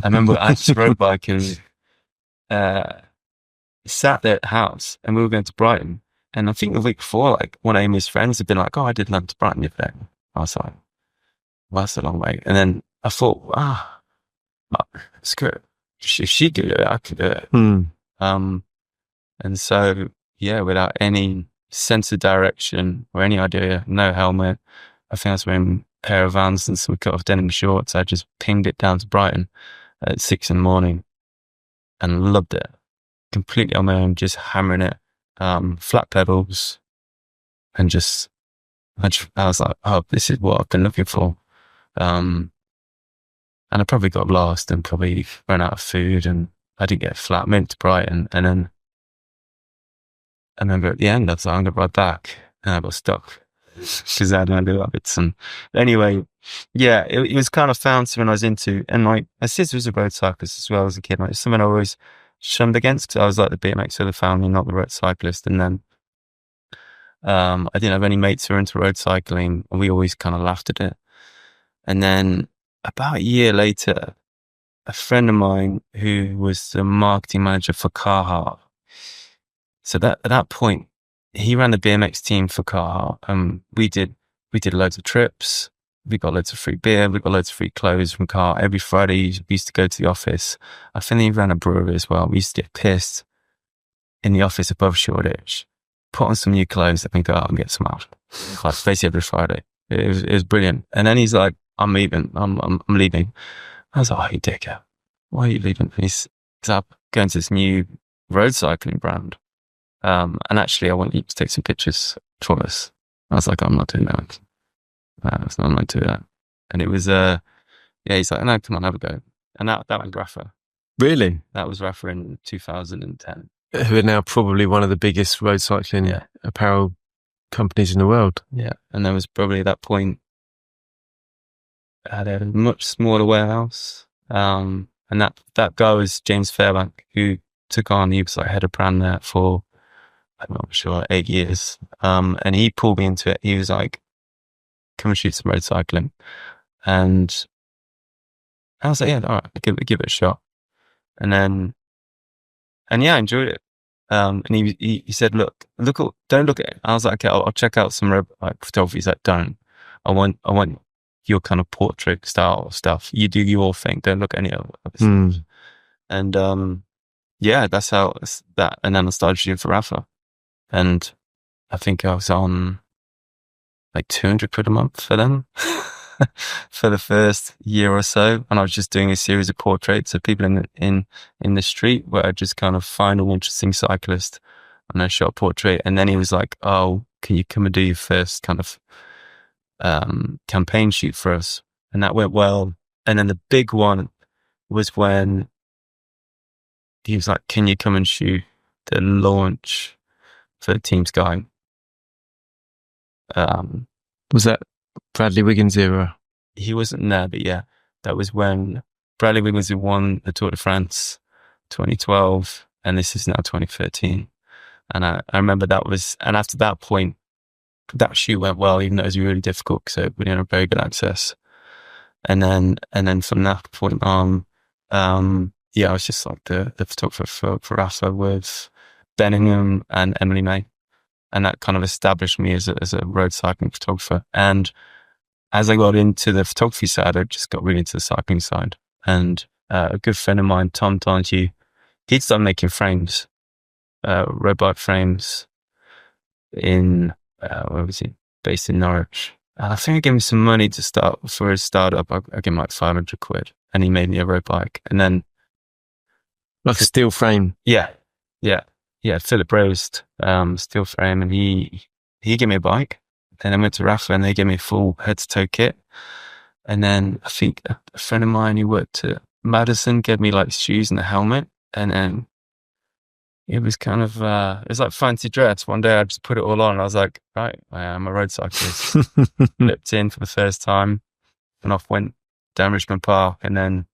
I remember I just rode bike and sat there at the house, and we were going to Brighton. And I think the week before, like one of Amy's friends had been like, "Oh, I did London to Brighton yesterday." I was like, well, that's a long way. And then I thought, screw it. If she could do it, I could do it. And so, yeah, without any sense of direction or any idea, no helmet, I think I was wearing a pair of Vans and some cut off denim shorts. I just pinged it down to Brighton at 6 a.m. and loved it. Completely on my own, just hammering it, flat pedals, and I was like, oh, this is what I've been looking for. And I probably got lost and probably ran out of food, and I didn't get flat. I went to Brighton, and then I remember at the end, I was like, I'm going to ride back, and I got stuck because I had no idea what it. And anyway, yeah, it was kind of found something I was into. And like, my sister was a road cyclist as well as a kid. Like, it's something I always shunned against because I was like the BMX of the family, not the road cyclist. And then I didn't have any mates who were into road cycling, and we always kind of laughed at it. And then about a year later, a friend of mine who was the marketing manager for Carhartt. So that at that point, he ran the BMX team for Carhartt, and we did loads of trips. We got loads of free beer. We got loads of free clothes from Carhartt. Every Friday, we used to go to the office. I think he ran a brewery as well. We used to get pissed in the office above Shoreditch, put on some new clothes, and go out and get some out. Like basically every Friday. It was brilliant. And then he's like, "I'm leaving. I'm leaving." I was like, "Oh, you dickhead. Why are you leaving?" He's up going to this new road cycling brand. And actually, I want you to take some pictures for us. I was like, "I'm not doing that. I'm not doing that." And it was, yeah, he's like, "No, come on, have a go." And that was Rapha. Really? That was Rapha in 2010. Who are now probably one of the biggest road cycling apparel companies in the world. Yeah. And there was probably at that point, I had a much smaller warehouse. And that guy was James Fairbank, who took on, he was like head of brand there for, I'm not sure, 8 years. And he pulled me into it. He was like, "Come and shoot some road cycling." And I was like, "Yeah, all right, give it a shot." And yeah, I enjoyed it. And he said, don't look at it. I was like, "Okay, I'll check out some road like photography." He's like, "Don't. I want your kind of portrait style stuff. You do your thing. Don't look at any other stuff." And yeah, that's how that. And then I started shooting for Rapha, and I think I was on like 200 quid a month for them for the first year or so, and I was just doing a series of portraits of people in the street where I just kind of find an interesting cyclist and I shot a portrait. And then he was like, "Oh, can you come and do your first kind of campaign shoot for us?" And that went well. And then the big one was when he was like, "Can you come and shoot the launch for Team Sky?" Was that Bradley Wiggins era? He wasn't there, but yeah, that was when Bradley Wiggins, who won the Tour de France 2012, and this is now 2013. And I remember that was, and after that point, that shoot went well, even though it was really difficult because we didn't have very good access. And then from that point on, yeah, I was just like the photographer for Rapha with Benningham and Emily May. And that kind of established me as a road cycling photographer. And as I got into the photography side, I just got really into the cycling side. And a good friend of mine, Tom Donahue, he'd started making frames, road bike frames in, where was he? Based in Norwich. And I think he gave me some money to start for his startup. I gave him like 500 quid, and he made me a road bike. And then, like a steel frame. Yeah. Philip Roast, steel frame, and he gave me a bike. Then I went to Rapha, and they gave me a full head to toe kit. And then I think a friend of mine who worked at Madison gave me like shoes and a helmet. And then it was kind of, it was like fancy dress. One day I just put it all on. I was like, right, I am a road cyclist. Flipped in for the first time and off went down Richmond Park. And then,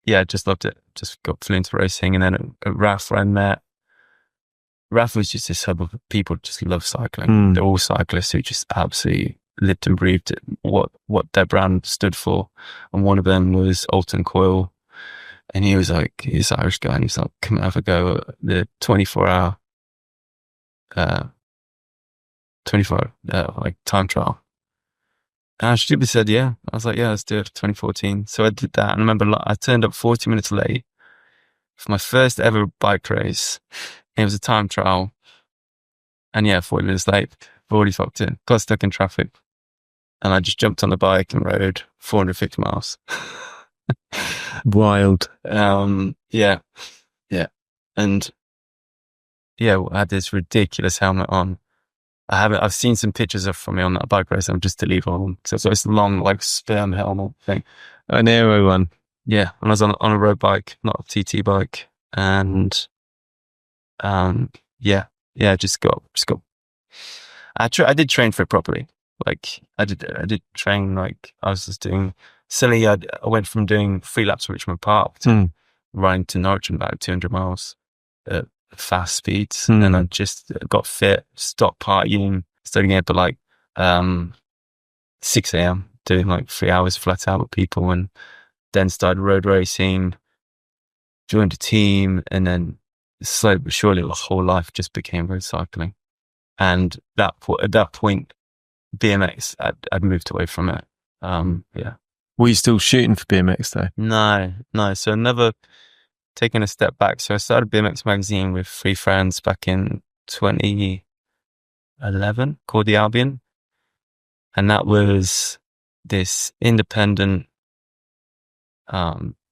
yeah, just loved it. Just flew into racing. And then at Rapha I met, Rapha was just this hub of people who just love cycling. They're all cyclists who just absolutely lived and breathed it, what their brand stood for. And one of them was Alton Coyle. And he was like, he's an Irish guy, and he's like, come and have a go at the 24-hour like time trial. And I stupidly said, yeah. I was like, yeah, let's do it for 2014. So I did that. And I remember I turned up 40 minutes late for my first ever bike race. It was a time trial. And yeah, 40 minutes late, already fucked in, got stuck in traffic. And I just jumped on the bike and rode 450 miles. Wild. Yeah. And yeah, I had this ridiculous helmet on. I've seen some pictures from me on that bike race. I'm just to leave on. So it's a long, like, sperm helmet thing. An aero one. Yeah. And I was on a road bike, not a TT bike. And, yeah, just got, I did train for it properly. Like I did train, like I was just doing, suddenly I went from doing 3 laps of Richmond Park to riding to Norwich in about 200 miles at fast speeds. And I just got fit, stopped partying, started getting up at like 6 a.m, doing like 3 hours flat out with people, and then started road racing, joined a team, and then slowly but surely the whole life just became road cycling. And at that point, BMX, I'd moved away from it. Yeah. Were you still shooting for BMX though? No. So never taken a step back. So I started BMX magazine with 3 friends back in 2011 called the Albion. And that was this independent,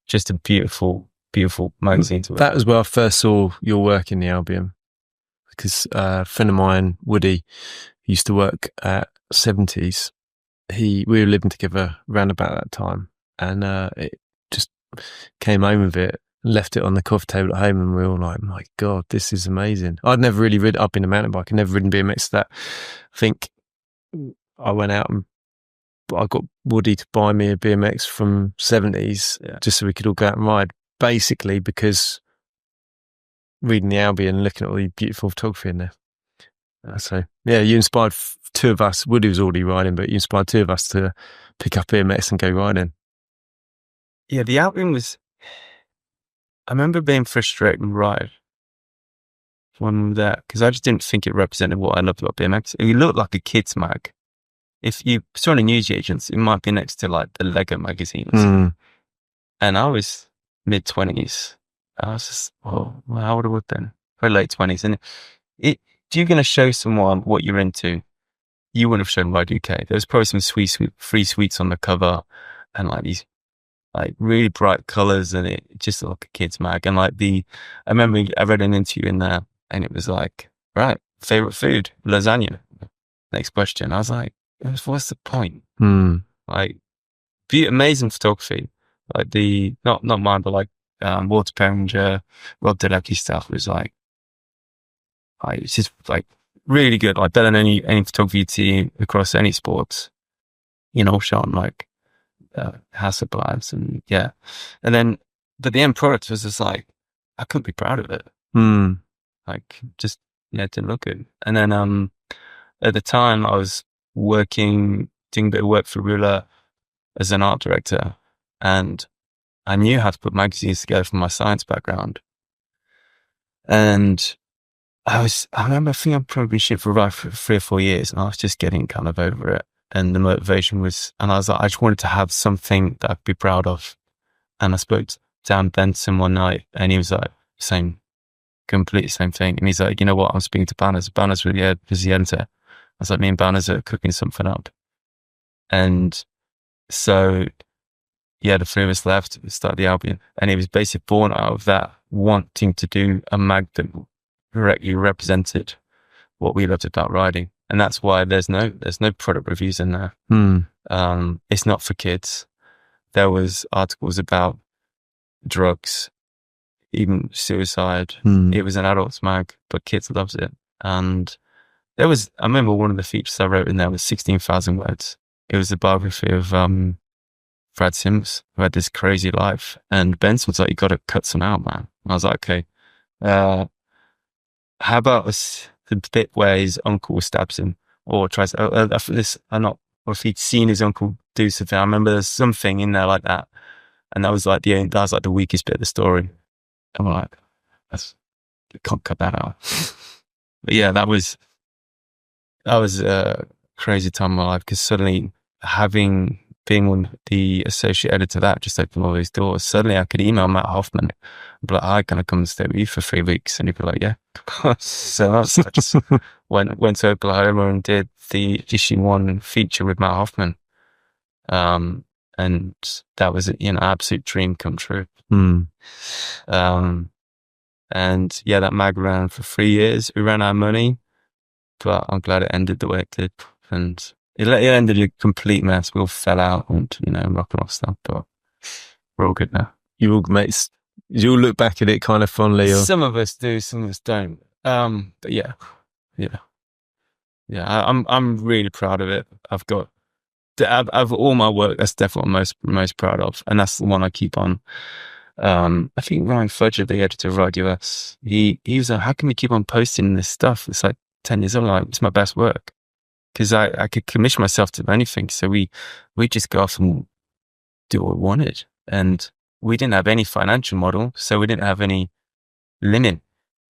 just a beautiful magazine to work. That was where I first saw your work in the Albion, because a friend of mine, Woody, used to work at 70s. We were living together around about that time, and it just came home with it, left it on the coffee table at home, and we were all like, my God, this is amazing. I'd never really ridden, I've been a mountain bike, I'd never ridden BMX. That I think I went out and I got Woody to buy me a BMX from 70s, just so we could all go out and ride, basically because reading the Albion and looking at all the beautiful photography in there. So yeah, you inspired 2 of us. Woody was already riding, but you inspired 2 of us to pick up BMX and go riding. Yeah, the Albion was, I remember being frustrated and ride when we were there, because I just didn't think it represented what I loved about BMX. It looked like a kid's mag. If you saw any newsagents, it might be next to like the Lego magazines. And I was mid-20s. I was just, how old was I then? Very late 20s. And if you're going to show someone what you're into, you wouldn't have shown Ride UK. There was probably some free sweets on the cover, and like these like really bright colors, and it just looked like a kid's mag. And like I remember I read an interview in there, and it was like, right, favorite food, lasagna. Next question. I was like, what's the point? Like, amazing photography. Like not mine, but like Walter Perringer, Rob Delecki stuff was like it's just like really good, like better than any photography team across any sports, you know, Sean, like Hasselblads, and but the end product was just like, I couldn't be proud of it. Like, just, it didn't look good. And then, at the time I was doing a bit of work for Ruler as an art director, and I knew how to put magazines together from my science background. And I remember, I think I've probably been shooting for about 3 or 4 years, and I was just getting kind of over it. And the motivation was, and I was like, I just wanted to have something that I could be proud of. And I spoke to Dan Benson one night, and he was like, completely same thing. And he's like, you know what? I'm speaking to Banners. Banners was the editor. I was like, me and Banners are cooking something up. And so, the 3 of us left, started the Albion, and it was basically born out of that, wanting to do a mag that directly represented what we loved about riding. And that's why there's no product reviews in there. It's not for kids. There was articles about drugs, even suicide. It was an adult's mag, but kids loved it. And I remember one of the features I wrote in there was 16,000 words. It was a biography of Brad Sims, who had this crazy life. And Benson was like, you got to cut some out, man. And I was like, okay. How about the bit where his uncle stabs him, or tries, or if he'd seen his uncle do something. I remember there's something in there like that. And that was like the weakest bit of the story. And we're like, can't cut that out. But yeah, that was a crazy time in my life, because suddenly being the associate editor, that just opened all these doors. Suddenly I could email Matt Hoffman and be like, "Hi, can I come and stay with you for 3 weeks?" And he'd be like, "Yeah." So I just went to Oklahoma and did the issue 1 feature with Matt Hoffman. And that was an absolute dream come true. And that mag ran for 3 years. We ran out of money, but I'm glad it ended the way it did. And it ended a complete mess. We all fell out and, rock and roll stuff, but we're all good now. You all mates, you all look back at it kind of fondly? Or? Some of us do, some of us don't. But yeah. I'm really proud of it. I've got, of all my work, that's definitely what I'm most proud of. And that's the one I keep on. I think Ryan Fudger, the editor of Ride US, he was like, how can we keep on posting this stuff? It's like 10 years old. Like, it's my best work. Because I could commission myself to anything. So we just go off and do what we wanted. And we didn't have any financial model. So we didn't have any limit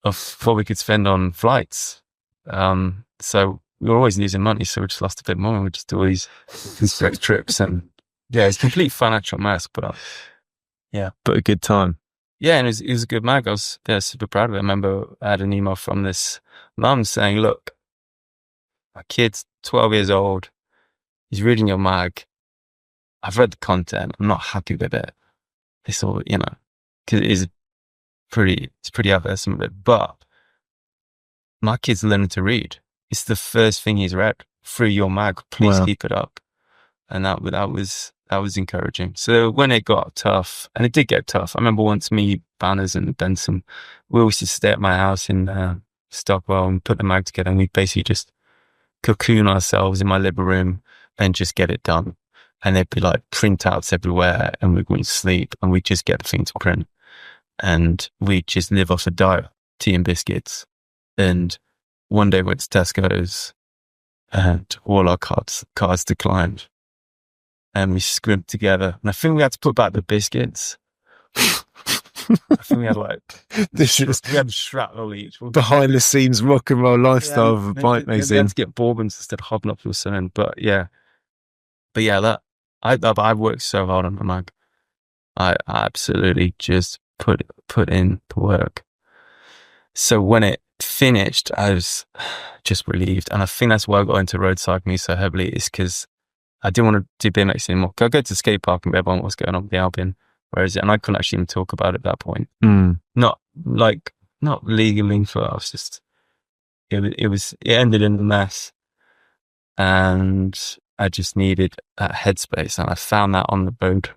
of what we could spend on flights. So we were always losing money. So we just lost a bit more. And we just do all these great trips. And it's a complete financial mess. But but a good time. Yeah, and it was a good mag. I was super proud of it. I remember I had an email from this mum saying, look, my kid's 12 years old. He's reading your mag. I've read the content. I'm not happy with it. It's all, because it is it's pretty out there, some of it. But my kid's learning to read. It's the first thing he's read through your mag. Please keep it up. And that was encouraging. So when it got tough, and it did get tough. I remember once me, Banners, and Benson, we always used to stay at my house in Stockwell and put the mag together, and we basically just cocoon ourselves in my living room and just get it done. And there'd be like printouts everywhere, and we wouldn't sleep, and we'd just get the thing to print. And we'd just live off a diet, tea and biscuits. And one day we went to Tesco's, and all our cards declined. And we scrimped together. And I think we had to put back the biscuits. I think we had we had shrapnel each. Behind the scenes rock and roll lifestyle of a bike magazine. We had to get bourbons instead of hobnobs or something. But I worked so hard on the mag. I absolutely just put in the work. So when it finished, I was just relieved. And I think that's why I got into road cycling so heavily, is because I didn't want to do BMX anymore. I go to the skate park and be everyone what's going on with the Albion. And I couldn't actually even talk about it at that point. Not legally, but I was just, it ended in a mess. And I just needed that headspace. And I found that on the road.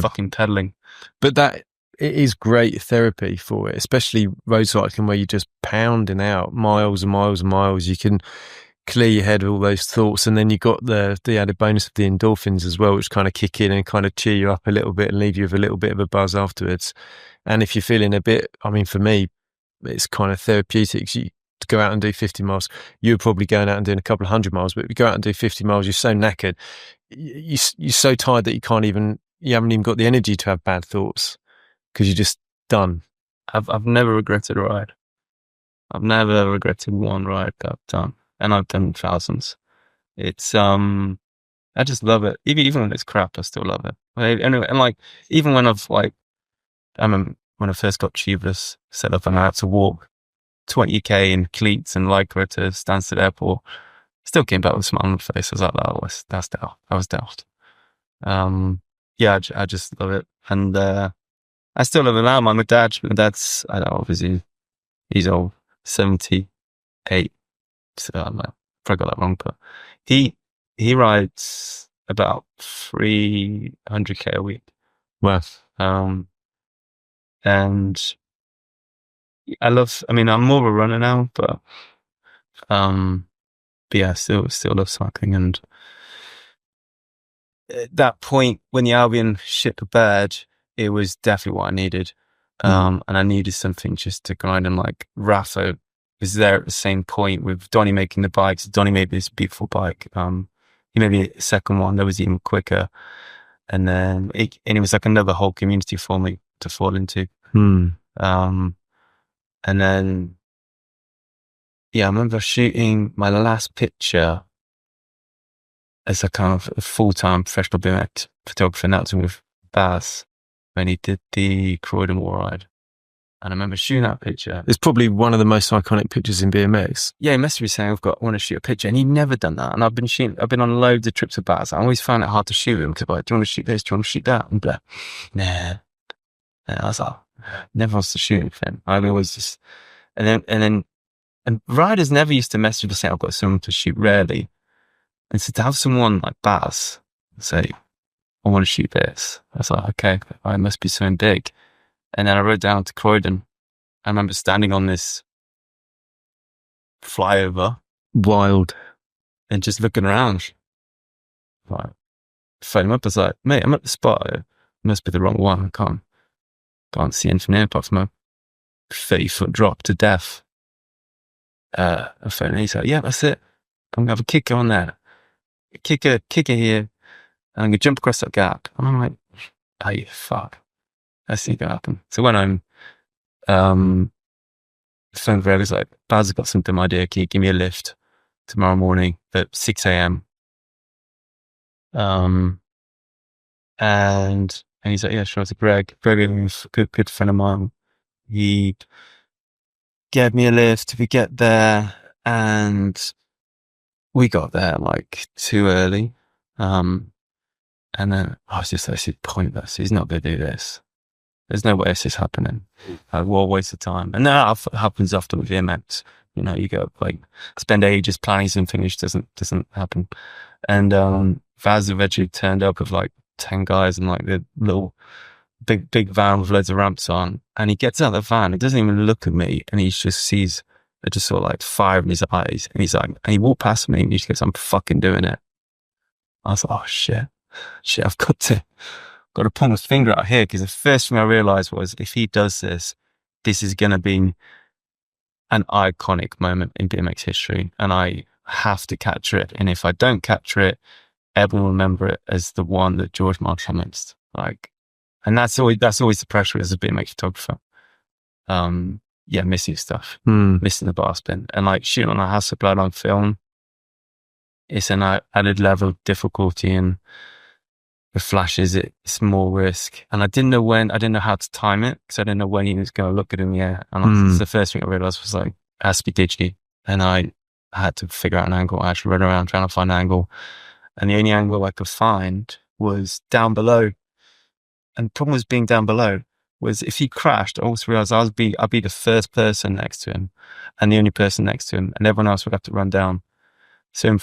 Fucking pedaling. But it is great therapy for it, especially road cycling, where you're just pounding out miles and miles and miles. You can clear your head of all those thoughts, and then you got the added bonus of the endorphins as well, which kind of kick in and kind of cheer you up a little bit and leave you with a little bit of a buzz afterwards. And if you're feeling a bit, I mean, for me, it's kind of therapeutic. You to go out and do 50 miles. You're probably going out and doing a couple of 100 miles, but if you go out and do 50 miles, you're so knackered. You're so tired that you haven't even got the energy to have bad thoughts because you're just done. I've never regretted a ride. I've never regretted one ride that I've done, and I've done thousands. It's I just love it. Even when it's crap, I still love it. Anyway, and like even when I've like, I remember when I first got tubeless set up and I had to walk 20k in cleats and Lycra to Stansted Airport, still came back with a smile on my face. I was like, that's daft. I was daft. Yeah, I just love it, and I still love it now. My dad's, I don't know, obviously he's old, 78. So I probably got that wrong, but he rides about 300k a week. Wow. And I mean, I'm more of a runner now, but yeah, still love cycling. And at that point when the Albion shit the bed, it was definitely what I needed. And I needed something just to grind, and like Rapha was there at the same point with Donnie making the bikes. Donnie made this beautiful bike. He made me a second one that was even quicker. And then it was like another whole community for me to fall into. And then, yeah, I remember shooting my last picture as a kind of a full-time professional BMX photographer, and that was with Baz when he did the Croydon Warrior ride. And I remember shooting that picture. It's probably one of the most iconic pictures in BMX. Yeah, he must be saying, I want to shoot a picture. And he'd never done that. And I've been on loads of trips with Baz. I always found it hard to shoot him because I'm like, do you want to shoot this? Do you want to shoot that? And blah. Nah. And I was like, never wants to shoot anything. I always just, and riders never used to message me saying, I've got someone to shoot, rarely. And so to have someone like Baz say, I want to shoot this. I was like, okay, it must be something big. And then I rode down to Croydon. I remember standing on this flyover. Wild. And just looking around. Like, phone him up. I was like, mate, I'm at the spot. It must be the wrong one. I can't see anything here apart from a 30-foot drop to death. I phone him. He's like, yeah, that's it. I'm going to have a kicker on there. Kicker here. And I'm going to jump across that gap. And I'm like, oh, you fuck. That's not going to happen. So when I'm, phone Greg was like, Baz has got some dumb idea. Can you give me a lift tomorrow morning at 6 a.m.? And he's like, yeah, sure. It's Greg. Greg is a good friend of mine. He gave me a lift. We get there, and we got there like too early. And then I was just like, this is pointless. He's not going to do this. There's no way this is happening. What a waste of time. And that happens often with VMX. You know, you go like spend ages planning something which doesn't happen. And Vaz eventually turned up with like 10 guys in like the little big van with loads of ramps on. And he gets out of the van. He doesn't even look at me, and he just sees, I just saw like fire in his eyes. And he's like, and he walked past me and he just goes, I'm fucking doing it. I was like, oh shit, I've got to pull my finger out here, because the first thing I realized was, if he does this, this is going to be an iconic moment in BMX history, and I have to capture it. And if I don't capture it, everyone will remember it as the one that George Marshall missed. Like, and that's always the pressure as a BMX photographer. Yeah, missing stuff, missing the bar spin, and like shooting on a House of Blood on film. It's an added level of difficulty, and with flashes, it's more risk. And I didn't know how to time it, because I didn't know when he was going to look at it in the air. And the first thing I realized was like, it has to be digi. And I had to figure out an angle. I actually ran around trying to find an angle. And the only angle I could find was down below. And the problem was being down below was, if he crashed, I also realized I'd be the first person next to him and the only person next to him, and everyone else would have to run down. So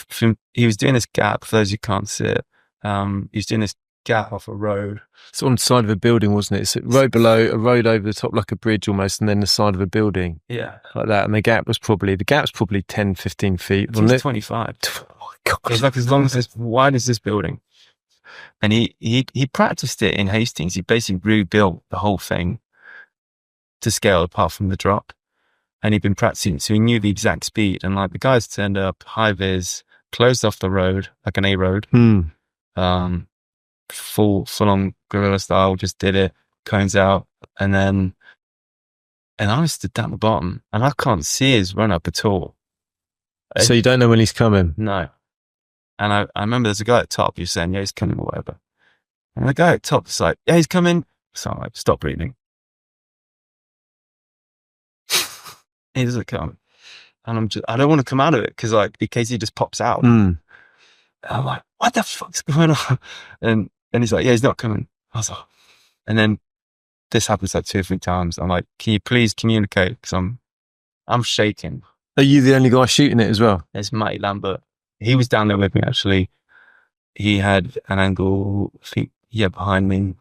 he was doing this gap, for those who can't see it. He was doing this gap off a road. It's on the side of a building, wasn't it? It's a road below, a road over the top like a bridge almost, and then the side of a building. Yeah. Like that. And the gap's probably 10, 15 feet, wasn't it? 25. Oh my God. It's like as long as this wide as this building. And he practiced it in Hastings. He basically rebuilt the whole thing to scale apart from the drop. And he'd been practicing, so he knew the exact speed. And like the guys turned up, high vis, closed off the road, like an A road. Full on guerrilla style, just did it, cones out, and I stood down the bottom and I can't see his run up at all. So you don't know when he's coming? No. And I remember there's a guy at the top who's saying, yeah, he's coming or whatever. And the guy at the top is like, yeah, he's coming. So I'm like, stop breathing. He doesn't come. And I don't want to come out of it because like, in case he just pops out. And I'm like, what the fuck's going on? And he's like, yeah, he's not coming. I was like, and then this happens like 2 or 3 times. I'm like, can you please communicate? Because I'm shaking. Are you the only guy shooting it as well? There's Matty Lambert. He was down there with me actually. He had an angle, I think, behind me.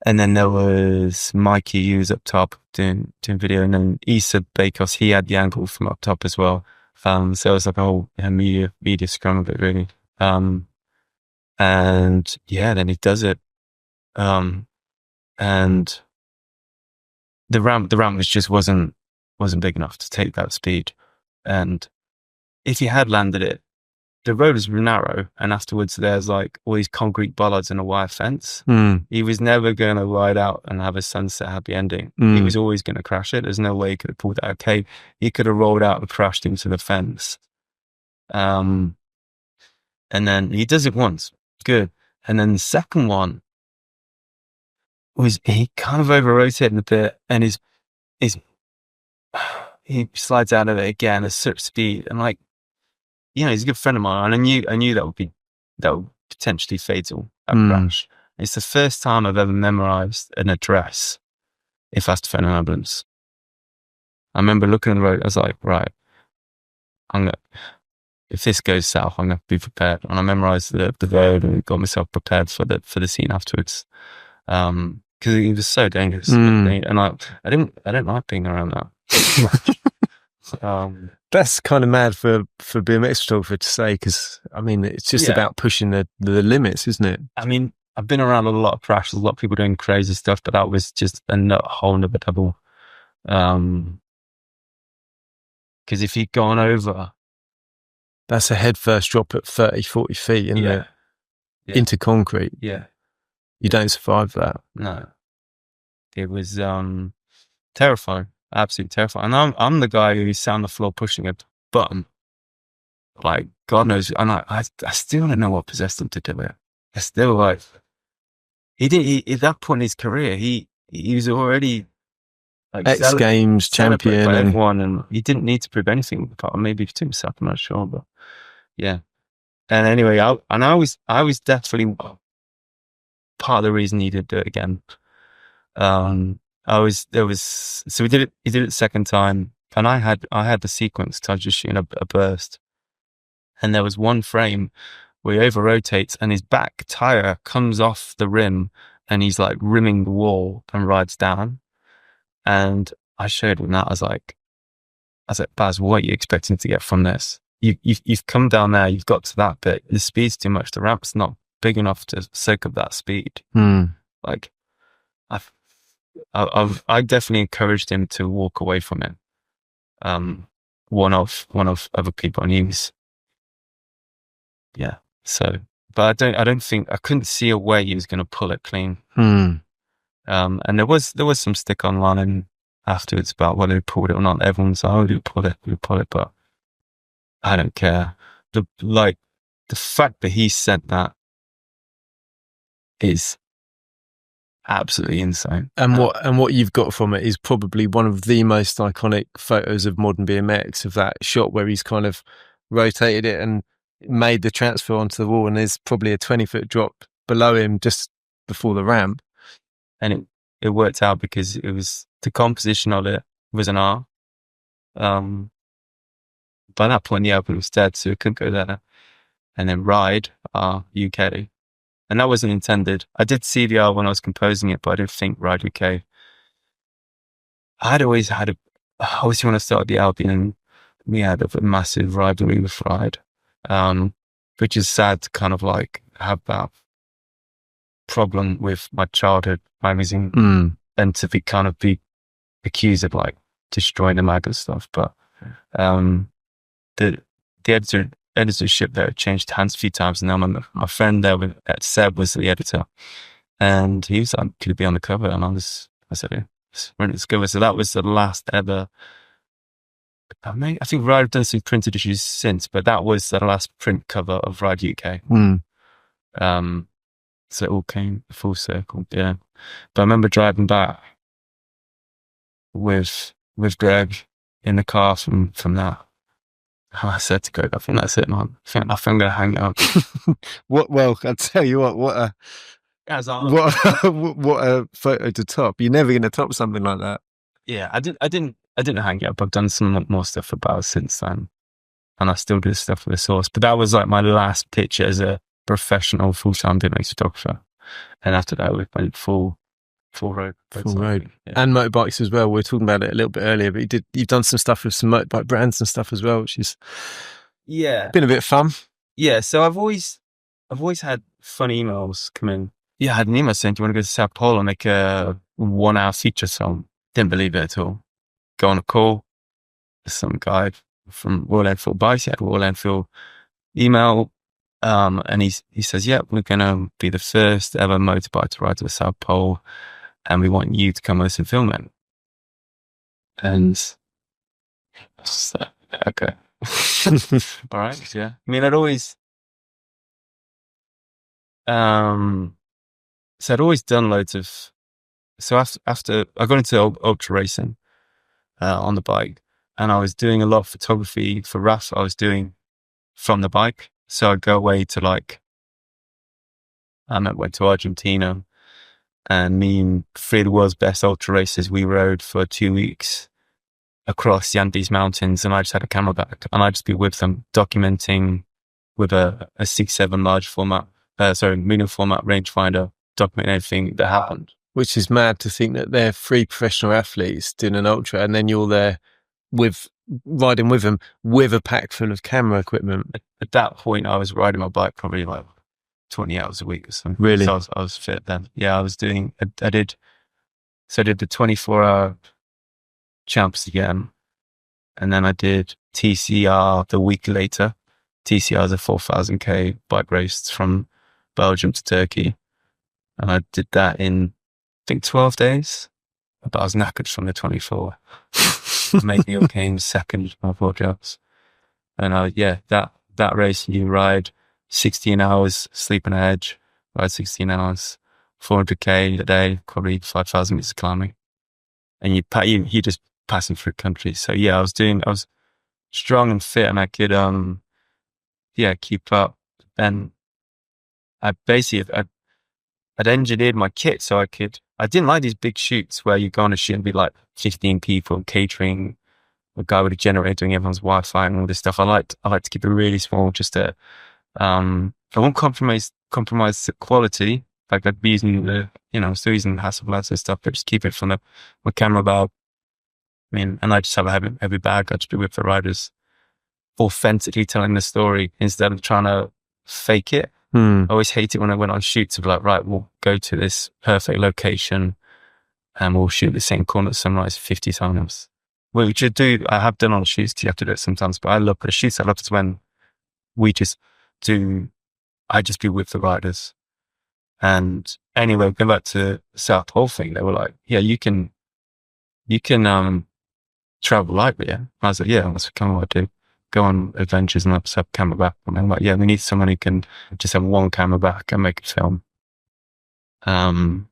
And then there was Mikey, who was up top doing video, and then Issa Bakos, he had the angle from up top as well. So it was like a whole media scrum of it really. And yeah, then he does it. And the ramp wasn't big enough to take that speed. And if he had landed it, the road is narrow, and afterwards there's like all these concrete bollards and a wire fence. He was never going to ride out and have a sunset happy ending. He was always going to crash it. There's no way he could have pulled that okay. He could have rolled out and crashed into the fence. And then he does it once. Good. And then the second one was he kind of over rotated a bit, and he slides out of it again at such speed, and like, you know, he's a good friend of mine, and I knew that would potentially fatal, that crash. It's the first time I've ever memorized an address if I have to phone an ambulance. I remember looking at the road, I was like, right, if this goes south, I'm going to be prepared. And I memorized the road and got myself prepared for the scene afterwards. Because it was so dangerous. And I don't like being around that. That's kind of mad for BMX photographer to say, because I mean, it's just about pushing the limits, isn't it? I mean, I've been around a lot of crashes, a lot of people doing crazy stuff, but that was just a whole nother level. Because if you'd gone over, that's a head first drop at 30, 40 feet, isn't it? Into concrete. Yeah. You don't survive that. No. It was terrifying. Absolutely terrifying. And I'm the guy who's sat on the floor pushing a button. Like, God knows. And I still don't know what possessed him to do it. I still like, he at that point in his career, he was already like X Games champion and everyone, and he didn't need to prove anything. Maybe to himself, I'm not sure, but yeah. And anyway, I was definitely part of the reason he did do it again. So he did it the second time, and I had the sequence to just shooting a burst, and there was one frame where he over rotates and his back tire comes off the rim, and he's like rimming the wall and rides down. And I showed him that. I was like, Baz, what are you expecting to get from this? You've come down there, you've got to that bit, the speed's too much, the ramp's not big enough to soak up that speed. Like, I definitely encouraged him to walk away from it. One of other people, and he was, so, but I don't think, I couldn't see a way he was going to pull it clean. And there was some stick online afterwards about whether he pulled it or not. Everyone's like, oh, you pull it, but I don't care. The fact that he said that is absolutely insane. And what you've got from it is probably one of the most iconic photos of modern BMX, of that shot where he's kind of rotated it and made the transfer onto the wall, and there's probably a 20-foot drop below him just before the ramp. And it worked out because it was, the composition of it was an R. By that point, the Albion was dead, so it couldn't go there. And then Ride, UK, and that wasn't intended. I did CDR when I was composing it, but I didn't think Ride UK. I always when I started the Albion, we had a massive rivalry with Ride, which is sad to kind of like have that problem with my childhood magazine and to be accused of like destroying the mag and stuff. But the editorship there changed hands a few times, and now my friend there at Seb was the editor, and he was like, could it be on the cover? And I said, yeah, let's go. So that was the last ever. I think Ride have done some printed issues since, but that was the last print cover of Ride UK. So it all came full circle. Yeah. But I remember driving back with Greg in the car from that. I said to Greg, I think that's it, man. I think I'm going to hang out. Well, I'll tell you what a photo to top. You're never going to top something like that. Yeah, I didn't hang up. I've done some more stuff about it since then, and I still do stuff with the source. But that was like my last picture as a professional full-time BMX photographer, and after that we went full road, yeah. And motorbikes as well. We were talking about it a little bit earlier, but you've done some stuff with some motorbike brands and stuff as well, which is been a bit of fun. Yeah, so I've always had fun emails come in. Yeah, I had an email saying, "Do you want to go to South Pole and make a 1-hour feature song?" Didn't believe it at all. Go on a call. Some guy from Royal Enfield bikes, he had Royal Enfield email, and he says, "Yeah, we're gonna be the first ever motorbike to ride to the South Pole, and we want you to come with us and film it." And so, okay, all right, yeah. I mean, I'd always done loads of. So after I got into ultra racing on the bike, and I was doing a lot of photography for Rapha. I was doing from the bike. So I'd go away to went to Argentina, and me and 3 of the world's best ultra racers, we rode for 2 weeks across the Andes Mountains, and I just had a camera back, and I'd just be with them documenting with a 6.7 large format, medium format rangefinder, documenting everything that happened. Which is mad to think that they're 3 professional athletes doing an ultra, and then you're there riding with them with a pack full of camera equipment. At that point, I was riding my bike probably like 20 hours a week or something. Really? So I was fit then. Yeah, I did the 24-hour champs again, and then I did TCR the week later. TCR is a 4,000k bike race from Belgium to Turkey, and I did that in, I think, 12 days, but I was knackered from the 24. Maybe came second my 4 jobs. And that race, you ride 16 hours, sleep on edge, ride 16 hours, 400k a day, probably 5,000 meters climbing. And you just passing through countries. So yeah, I was strong and fit, and I could, keep up. And I'd engineered my kit so I didn't like these big shoots where you go on a shoot and be like 15 people catering, a guy with a generator doing everyone's Wi-Fi and all this stuff. I like to keep it really small, just to, I won't compromise the quality. Like I'd be using still using Hasselblads and stuff, but just keep it from my camera bag. I mean, and I just have a heavy bag. I'd just be with the riders, authentically telling the story instead of trying to fake it. I always hate it when I went on shoots of like, right, we'll go to this perfect location and we'll shoot the same corner at sunrise 50 times. Which I have done on shoots, because you have to do it sometimes, but I love the shoots. I love it when I just be with the riders. And anyway, going back to the South Pole thing, they were like, yeah, you can travel lightly. Yeah. I was like, yeah, that's kind of what I do. Go on adventures and have camera back. And I'm like, yeah, we need someone who can just have one camera back and make a film. And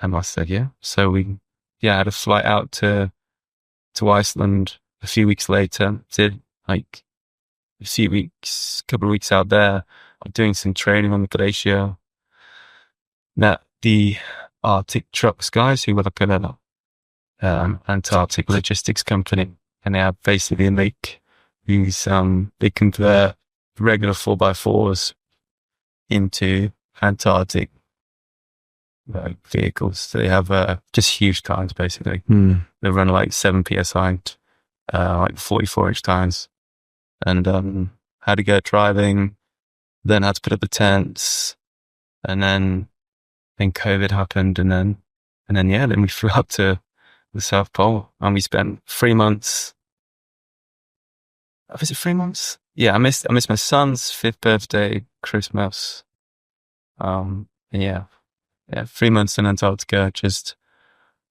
I said, yeah. So I had a flight out to Iceland a few weeks later. Did like couple of weeks out there, doing some training on the glacier. Met the Arctic Trucks guys, who were like an Antarctic logistics company, and they have basically make these they convert regular 4x4s into Antarctic vehicles. So they have just huge tires, basically. They run like 7 psi, like 44-inch tires, and had to go driving. Then had to put up the tents, and then COVID happened, and then we flew up to the South Pole, and we spent 3 months. Was it 3 months? Yeah, I missed my son's 5th birthday, Christmas. Yeah, 3 months in Antarctica, just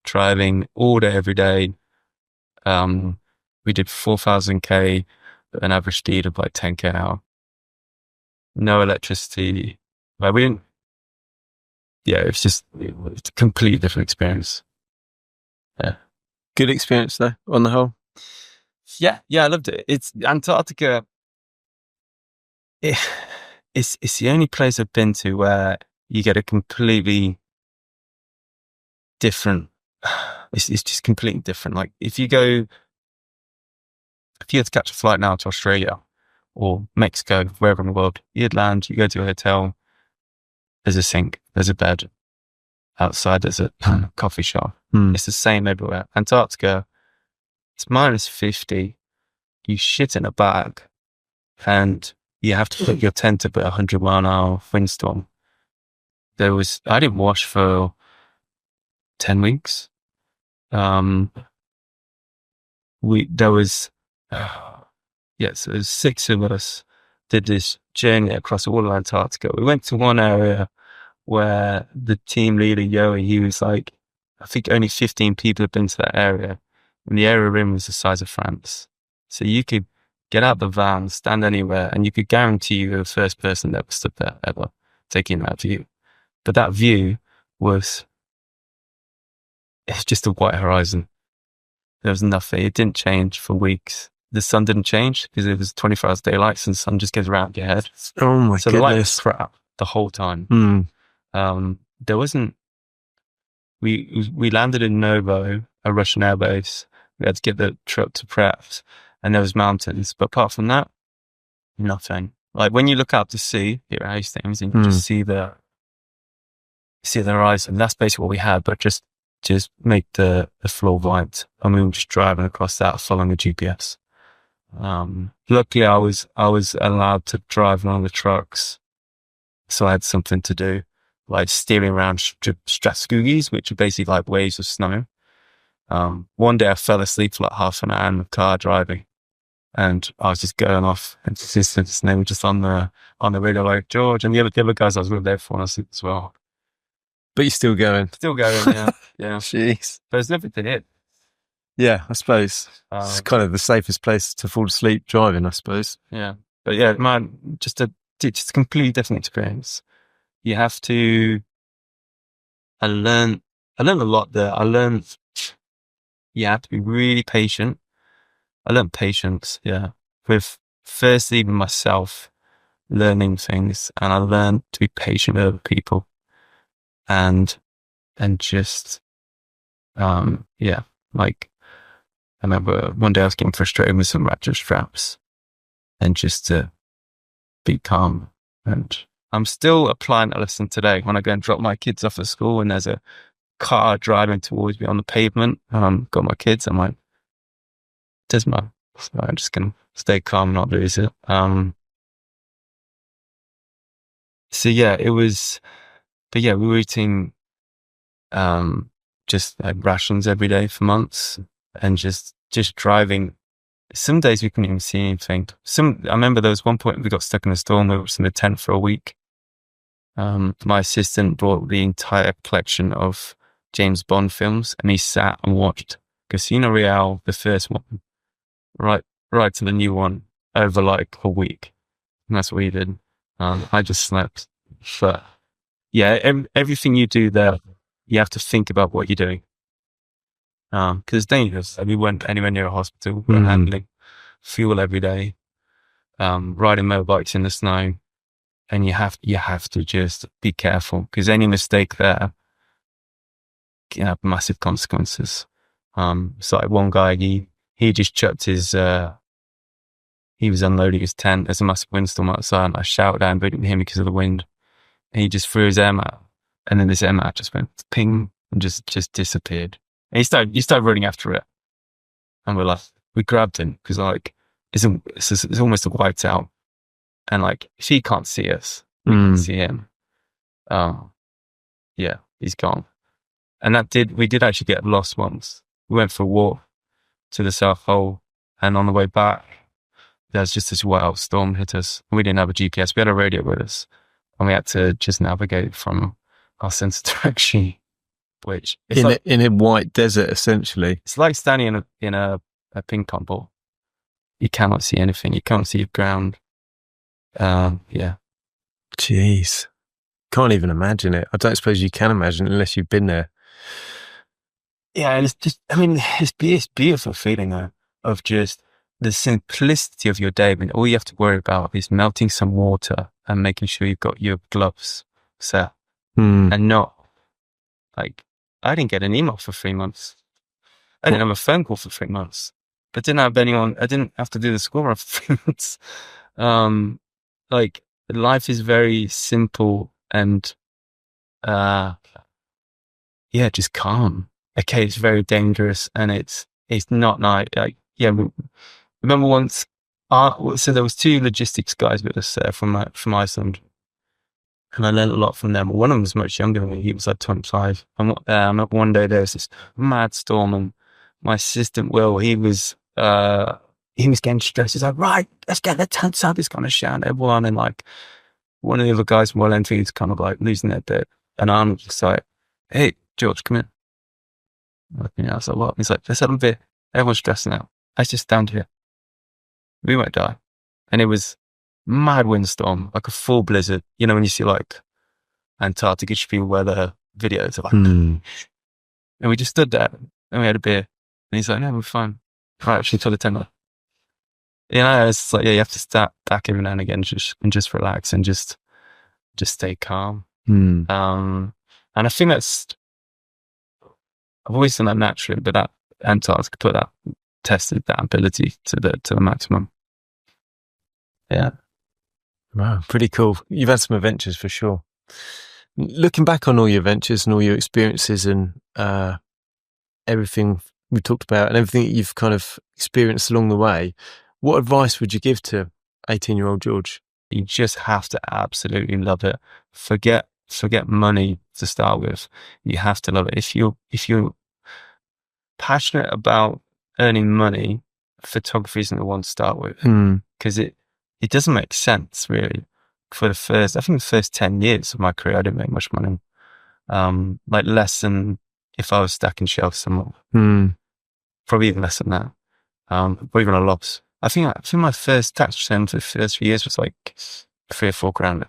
driving all day, every day. We did 4,000 at an average speed of like 10 an hour. No electricity. Like we didn't. Yeah, it's a completely different experience. Yeah, good experience though, on the whole. Yeah, I loved it. It's Antarctica. It's the only place I've been to where you get a completely different. It's just completely different. Like if you had to catch a flight now to Australia or Mexico, wherever in the world, you'd land, you go to a hotel, there's a sink, there's a bed. Outside there's a coffee shop. It's the same everywhere. Antarctica, it's -50. You shit in a bag and you have to put your tent up at 100-mile-an-hour windstorm. I didn't wash for 10 weeks. So there's 6 of us did this journey across all of Antarctica. We went to one area where the team leader, Yoey, he was like, I think only 15 people have been to that area. And the area we're in was the size of France. So you could get out the van, stand anywhere, and you could guarantee you were the first person that ever stood there, ever, taking that view. But that view it's just a white horizon. There was nothing. It didn't change for weeks. The sun didn't change because it was 24 hours daylight, so the sun just goes around your head. Oh my goodness. So the light was crap the whole time. There wasn't. We landed in Novo, a Russian airbase. We had to get the trip to Prep, and there was mountains. But apart from that, nothing. Like when you look out to sea here at Hastings, and you just see the horizon. That's basically what we had, but just make the floor white. And we were just driving across that, following a GPS. Luckily, I was allowed to drive along the trucks, so I had something to do, like steering around Strathscogies, which are basically like waves of snow. One day I fell asleep for like half an hour in the car driving, and I was just going off, and his name was just on the radio, like George, and the other guys I was with there falling asleep as well. But you're still going. Yeah. Jeez. But there's nothing to hit. Yeah, I suppose. It's kind of the safest place to fall asleep driving, I suppose. Yeah. But yeah, man, just a completely different experience. You have to. I learned a lot there. You have to be really patient. I learned patience, with firstly myself learning things, and I learned to be patient with other people, and just, like I remember one day I was getting frustrated with some ratchet straps, and just to be calm. And I'm still applying that lesson today when I go and drop my kids off at school and there's a car driving towards me on the pavement. Got my kids, I'm like, so I'm just going to stay calm, not lose it. So yeah, it was, but yeah, we were eating, just like rations every day for months, and just driving. Some days we couldn't even see anything. I remember there was one point we got stuck in a storm. We were in the tent for a week. My assistant brought the entire collection of James Bond films, and he sat and watched Casino Royale, the first one, right to the new one, over like a week. And that's what we did. I just slept. But yeah, everything you do there, you have to think about what you're doing. Because it's dangerous. We weren't anywhere near a hospital. We were handling fuel every day, riding motorbikes in the snow, and you have to just be careful, because any mistake there can have massive consequences. So like one guy, he just chucked his, he was unloading his tent. There's a massive windstorm outside, and I shouted out, but didn't hear me because of the wind. and he just threw his air mat, and then this air mat just went ping and just disappeared. And he started running after it, and we grabbed him because like it's almost a wiped out, and like if he can't see us, we can see him. Yeah, he's gone. And we did actually get lost once. We went for a walk to the South Pole, and on the way back, there's just this wild storm hit us. We didn't have a GPS. We had a radio with us, and we had to just navigate from our sense of direction, which in a white desert, essentially. It's like standing in a ping pong ball. You cannot see anything. You can't see your ground. Yeah. Jeez. Can't even imagine it. I don't suppose you can imagine it unless you've been there. Yeah, and it's just, I mean, it's beautiful feeling though, of just the simplicity of your day. I mean, all you have to worry about is melting some water and making sure you've got your gloves set. And not, like, I didn't get an email for 3 months. I didn't have a phone call for 3 months. But didn't have anyone, I didn't have to do the school run for 3 months. Like, life is very simple and, yeah, just calm. Okay, it's very dangerous and it's not nice. Like, yeah, remember once, so there was 2 logistics guys with us from Iceland, and I learned a lot from them. One of them was much younger than me. He was like 25. And one day there was this mad storm, and my assistant Will, he was getting stressed. He's like, right, let's get the tents up. He's kind of shouting at everyone, and like one of the other guys from Royal Enfield is kind of like losing their bit, and I'm just like, hey, George, come in. I was like, what? He's like, let's have a bit. Everyone's stressing out. Let's just stand here. We won't die. And it was mad windstorm, like a full blizzard. You know, when you see like Antarctica people weather videos of like, and we just stood there and we had a beer. And he's like, no, we're fine. Right, actually, told the tent. You know, it's like, yeah, you have to step back every now and again, just relax and just stay calm. And I think I've always done that naturally, but that Antarctica tested that ability to the maximum. Yeah. Wow, pretty cool. You've had some adventures for sure. Looking back on all your adventures and all your experiences and everything we talked about and everything that you've kind of experienced along the way, what advice would you give to 18-year-old George? You just have to absolutely love it. Forget money to start with. You have to love it. If you're passionate about earning money, photography isn't the one to start with, because it doesn't make sense really. For the first 10 years of my career, I didn't make much money. Like less than if I was stacking shelves somewhere. Probably even less than that. Or even a loss. I think my first tax return for the first few years was like 3 or 4 grand.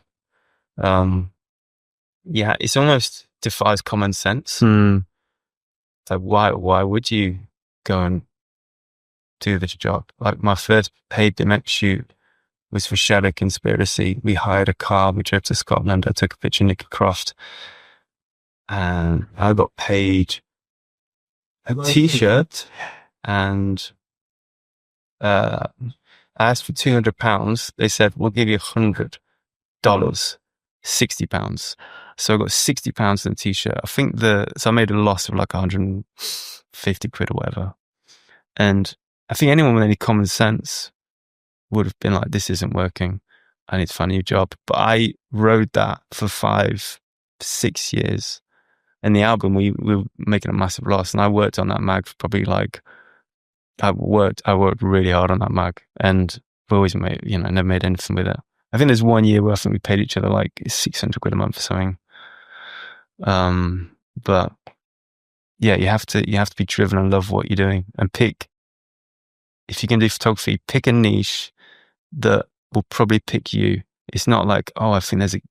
Yeah, it's almost defies common sense. So why would you go and do this job? Like my first paid BMX shoot was for Shadow Conspiracy. We hired a car, we drove to Scotland, I took a picture of Nicky Croft, and I got paid a t-shirt, and I asked for £200. They said, we'll give you $100, £60. So I got £60 in a t-shirt. I think so I made a loss of like 150 quid or whatever. And I think anyone with any common sense would have been like, this isn't working. I need to find a new job. But I rode that for 5-6 years. And the Albion, we were making a massive loss. And I worked on that mag for probably like, I worked really hard on that mag, and we always never made anything with it. I think there's 1 year where I think we paid each other like 600 quid a month or something. But yeah, you have to be driven and love what you're doing, and if you can do photography, pick a niche that will probably pick you. It's not like, oh, I think there's a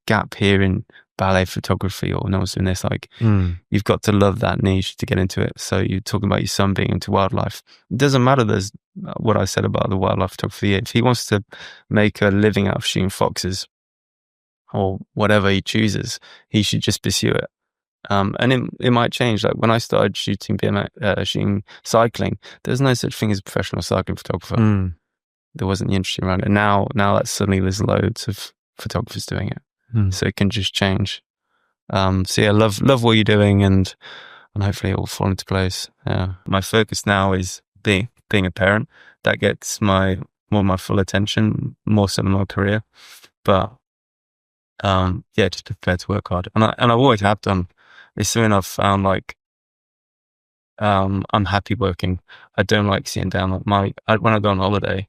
gap here in ballet photography or no one's doing this. Like you've got to love that niche to get into it. So you're talking about your son being into wildlife. It doesn't matter. There's what I said about the wildlife photography. If he wants to make a living out of shooting foxes or whatever he chooses, he should just pursue it. And it might change. Like when I started shooting shooting cycling, there's no such thing as a professional cycling photographer. There wasn't the industry around it. Now that suddenly there's loads of photographers doing it. so it can just change. So yeah, love what you're doing, and hopefully it will fall into place. Yeah, my focus now is being a parent. That gets my full attention, more so than my career. But yeah, just prepared to work hard, and I always have done. It's something I've found, like, I'm happy working. I don't like sitting down. Like when I go on holiday,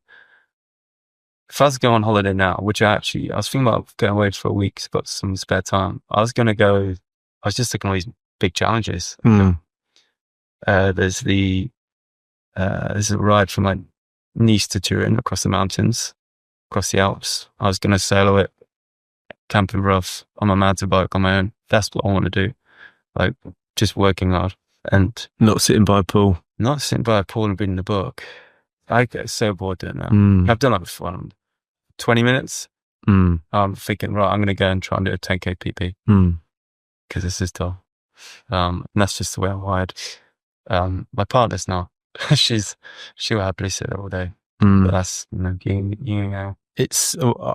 if I was going on holiday now, which I was thinking about going away for a week, so I've got some spare time. I was just looking at all these big challenges. There's a ride from like Nice to Turin across the mountains, across the Alps. I was going to solo it, camping rough on my mountain bike on my own. That's what I want to do. Like, just working hard and not sitting by a pool. Not sitting by a pool and reading a book. I get so bored doing that. I've done that before. 20 minutes. I'm thinking, right, I'm going to go and try and do a 10K PP because this is dull. And that's just the way I'm wired. My partner's not. She'll happily sit there all day. But that's, you know.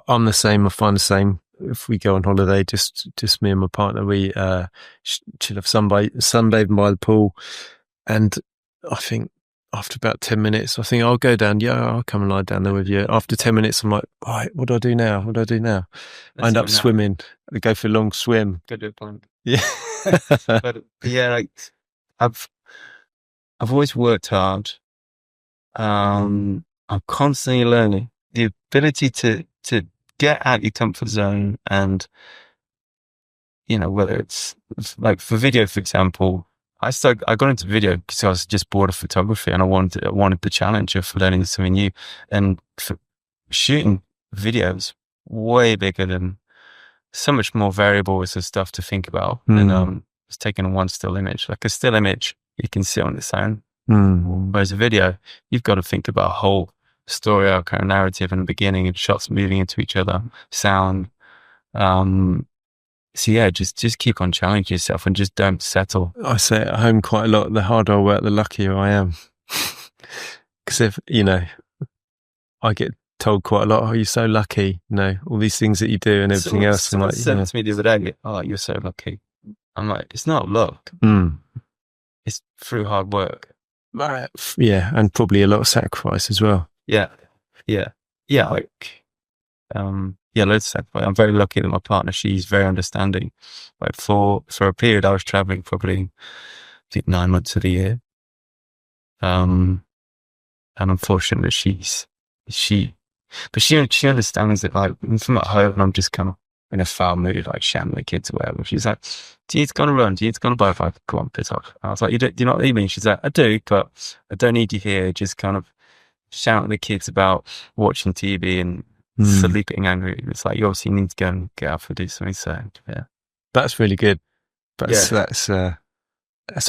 I'm the same. I find the same. If we go on holiday, just me and my partner, we chill have sunbathing by the pool, and I think after about 10 minutes, I think I'll go down. Yeah, I'll come and lie down there with you. After 10 minutes, I'm like, right, what do I do now? I end up swimming. I go for a long swim. Go do a plank. Yeah. But yeah, like I've always worked hard. I'm constantly learning. The ability to get out your comfort zone, and whether it's like for video, for example, I got into video because I was just bored of photography, and I wanted the challenge of learning something new. And for shooting videos, way bigger than, so much more variable with the stuff to think about than just taking one still image. Like a still image, you can see on its own. Whereas a video, you've got to think about a whole story arc and narrative in the beginning, and shots moving into each other, sound. So yeah, just keep on challenging yourself and just don't settle. I say at home quite a lot, the harder I work, the luckier I am. Because if, I get told quite a lot, oh, you're so lucky, all these things that you do and everything else. Someone said to me the other day, oh, you're so lucky. I'm like, it's not luck. It's through hard work. Yeah, and probably a lot of sacrifice as well. Yeah. Like, loads of sacrifice. I'm very lucky that my partner, she's very understanding. Like for a period, I was traveling probably, I think, 9 months of the year. And unfortunately, she understands that, like, if I'm at home and I'm just kind of in a foul mood, like shouting at the kids or whatever, she's like, do you need to go on a run? Do you need to go on a bike? Come on, piss off. I was like, do you not need me? She's like, I do, but I don't need you here. Just kind of shouting at the kids about watching TV and sleeping angry. It's like, you obviously need to go and get up and do something. So yeah, that's really good. That's a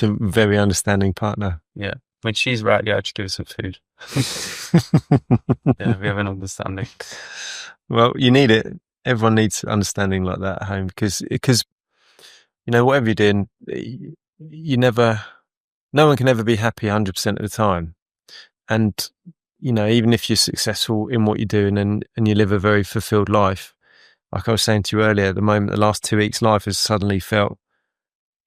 very understanding partner. Yeah, when she's right, yeah, just give her some food. Yeah, we have an understanding. Well, you need it. Everyone needs understanding like that at home, because whatever you're doing, no one can ever be happy 100% of the time. And even if you're successful in what you're doing and you live a very fulfilled life, like I was saying to you earlier, at the moment, the last 2 weeks, life has suddenly felt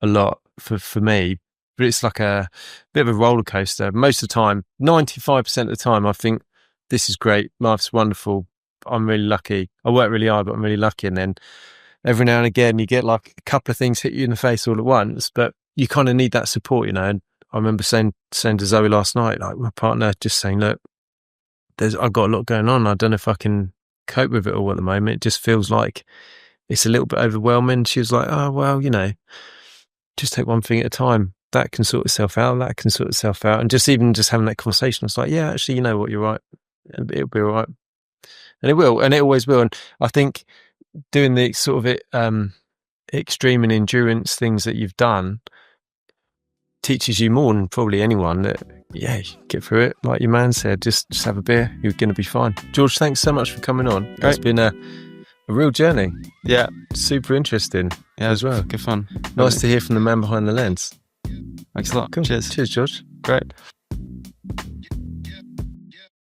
a lot for me. But it's like a bit of a roller coaster. Most of the time, 95% of the time, I think this is great. Life's wonderful. I'm really lucky. I work really hard, but I'm really lucky. And then every now and again, you get like a couple of things hit you in the face all at once, but you kind of need that support, And I remember saying to Zoe last night, like my partner, just saying, look, I've got a lot going on. I don't know if I can cope with it all at the moment. It just feels like it's a little bit overwhelming. She was like, oh, well, just take one thing at a time. That can sort itself out. And just having that conversation, I was like, yeah, actually, you know what, you're right. It'll be all right. And it will, and it always will. And I think doing the sort of extreme and endurance things that you've done teaches you more than probably anyone that, yeah, you get through it. Like your man said, just have a beer. You're going to be fine. George, thanks so much for coming on. Great. It's been a real journey. Yeah. Super interesting. Yeah, as well. Good fun. Nice to hear from the man behind the lens. Thanks a lot. Cool. Cheers, George. Great.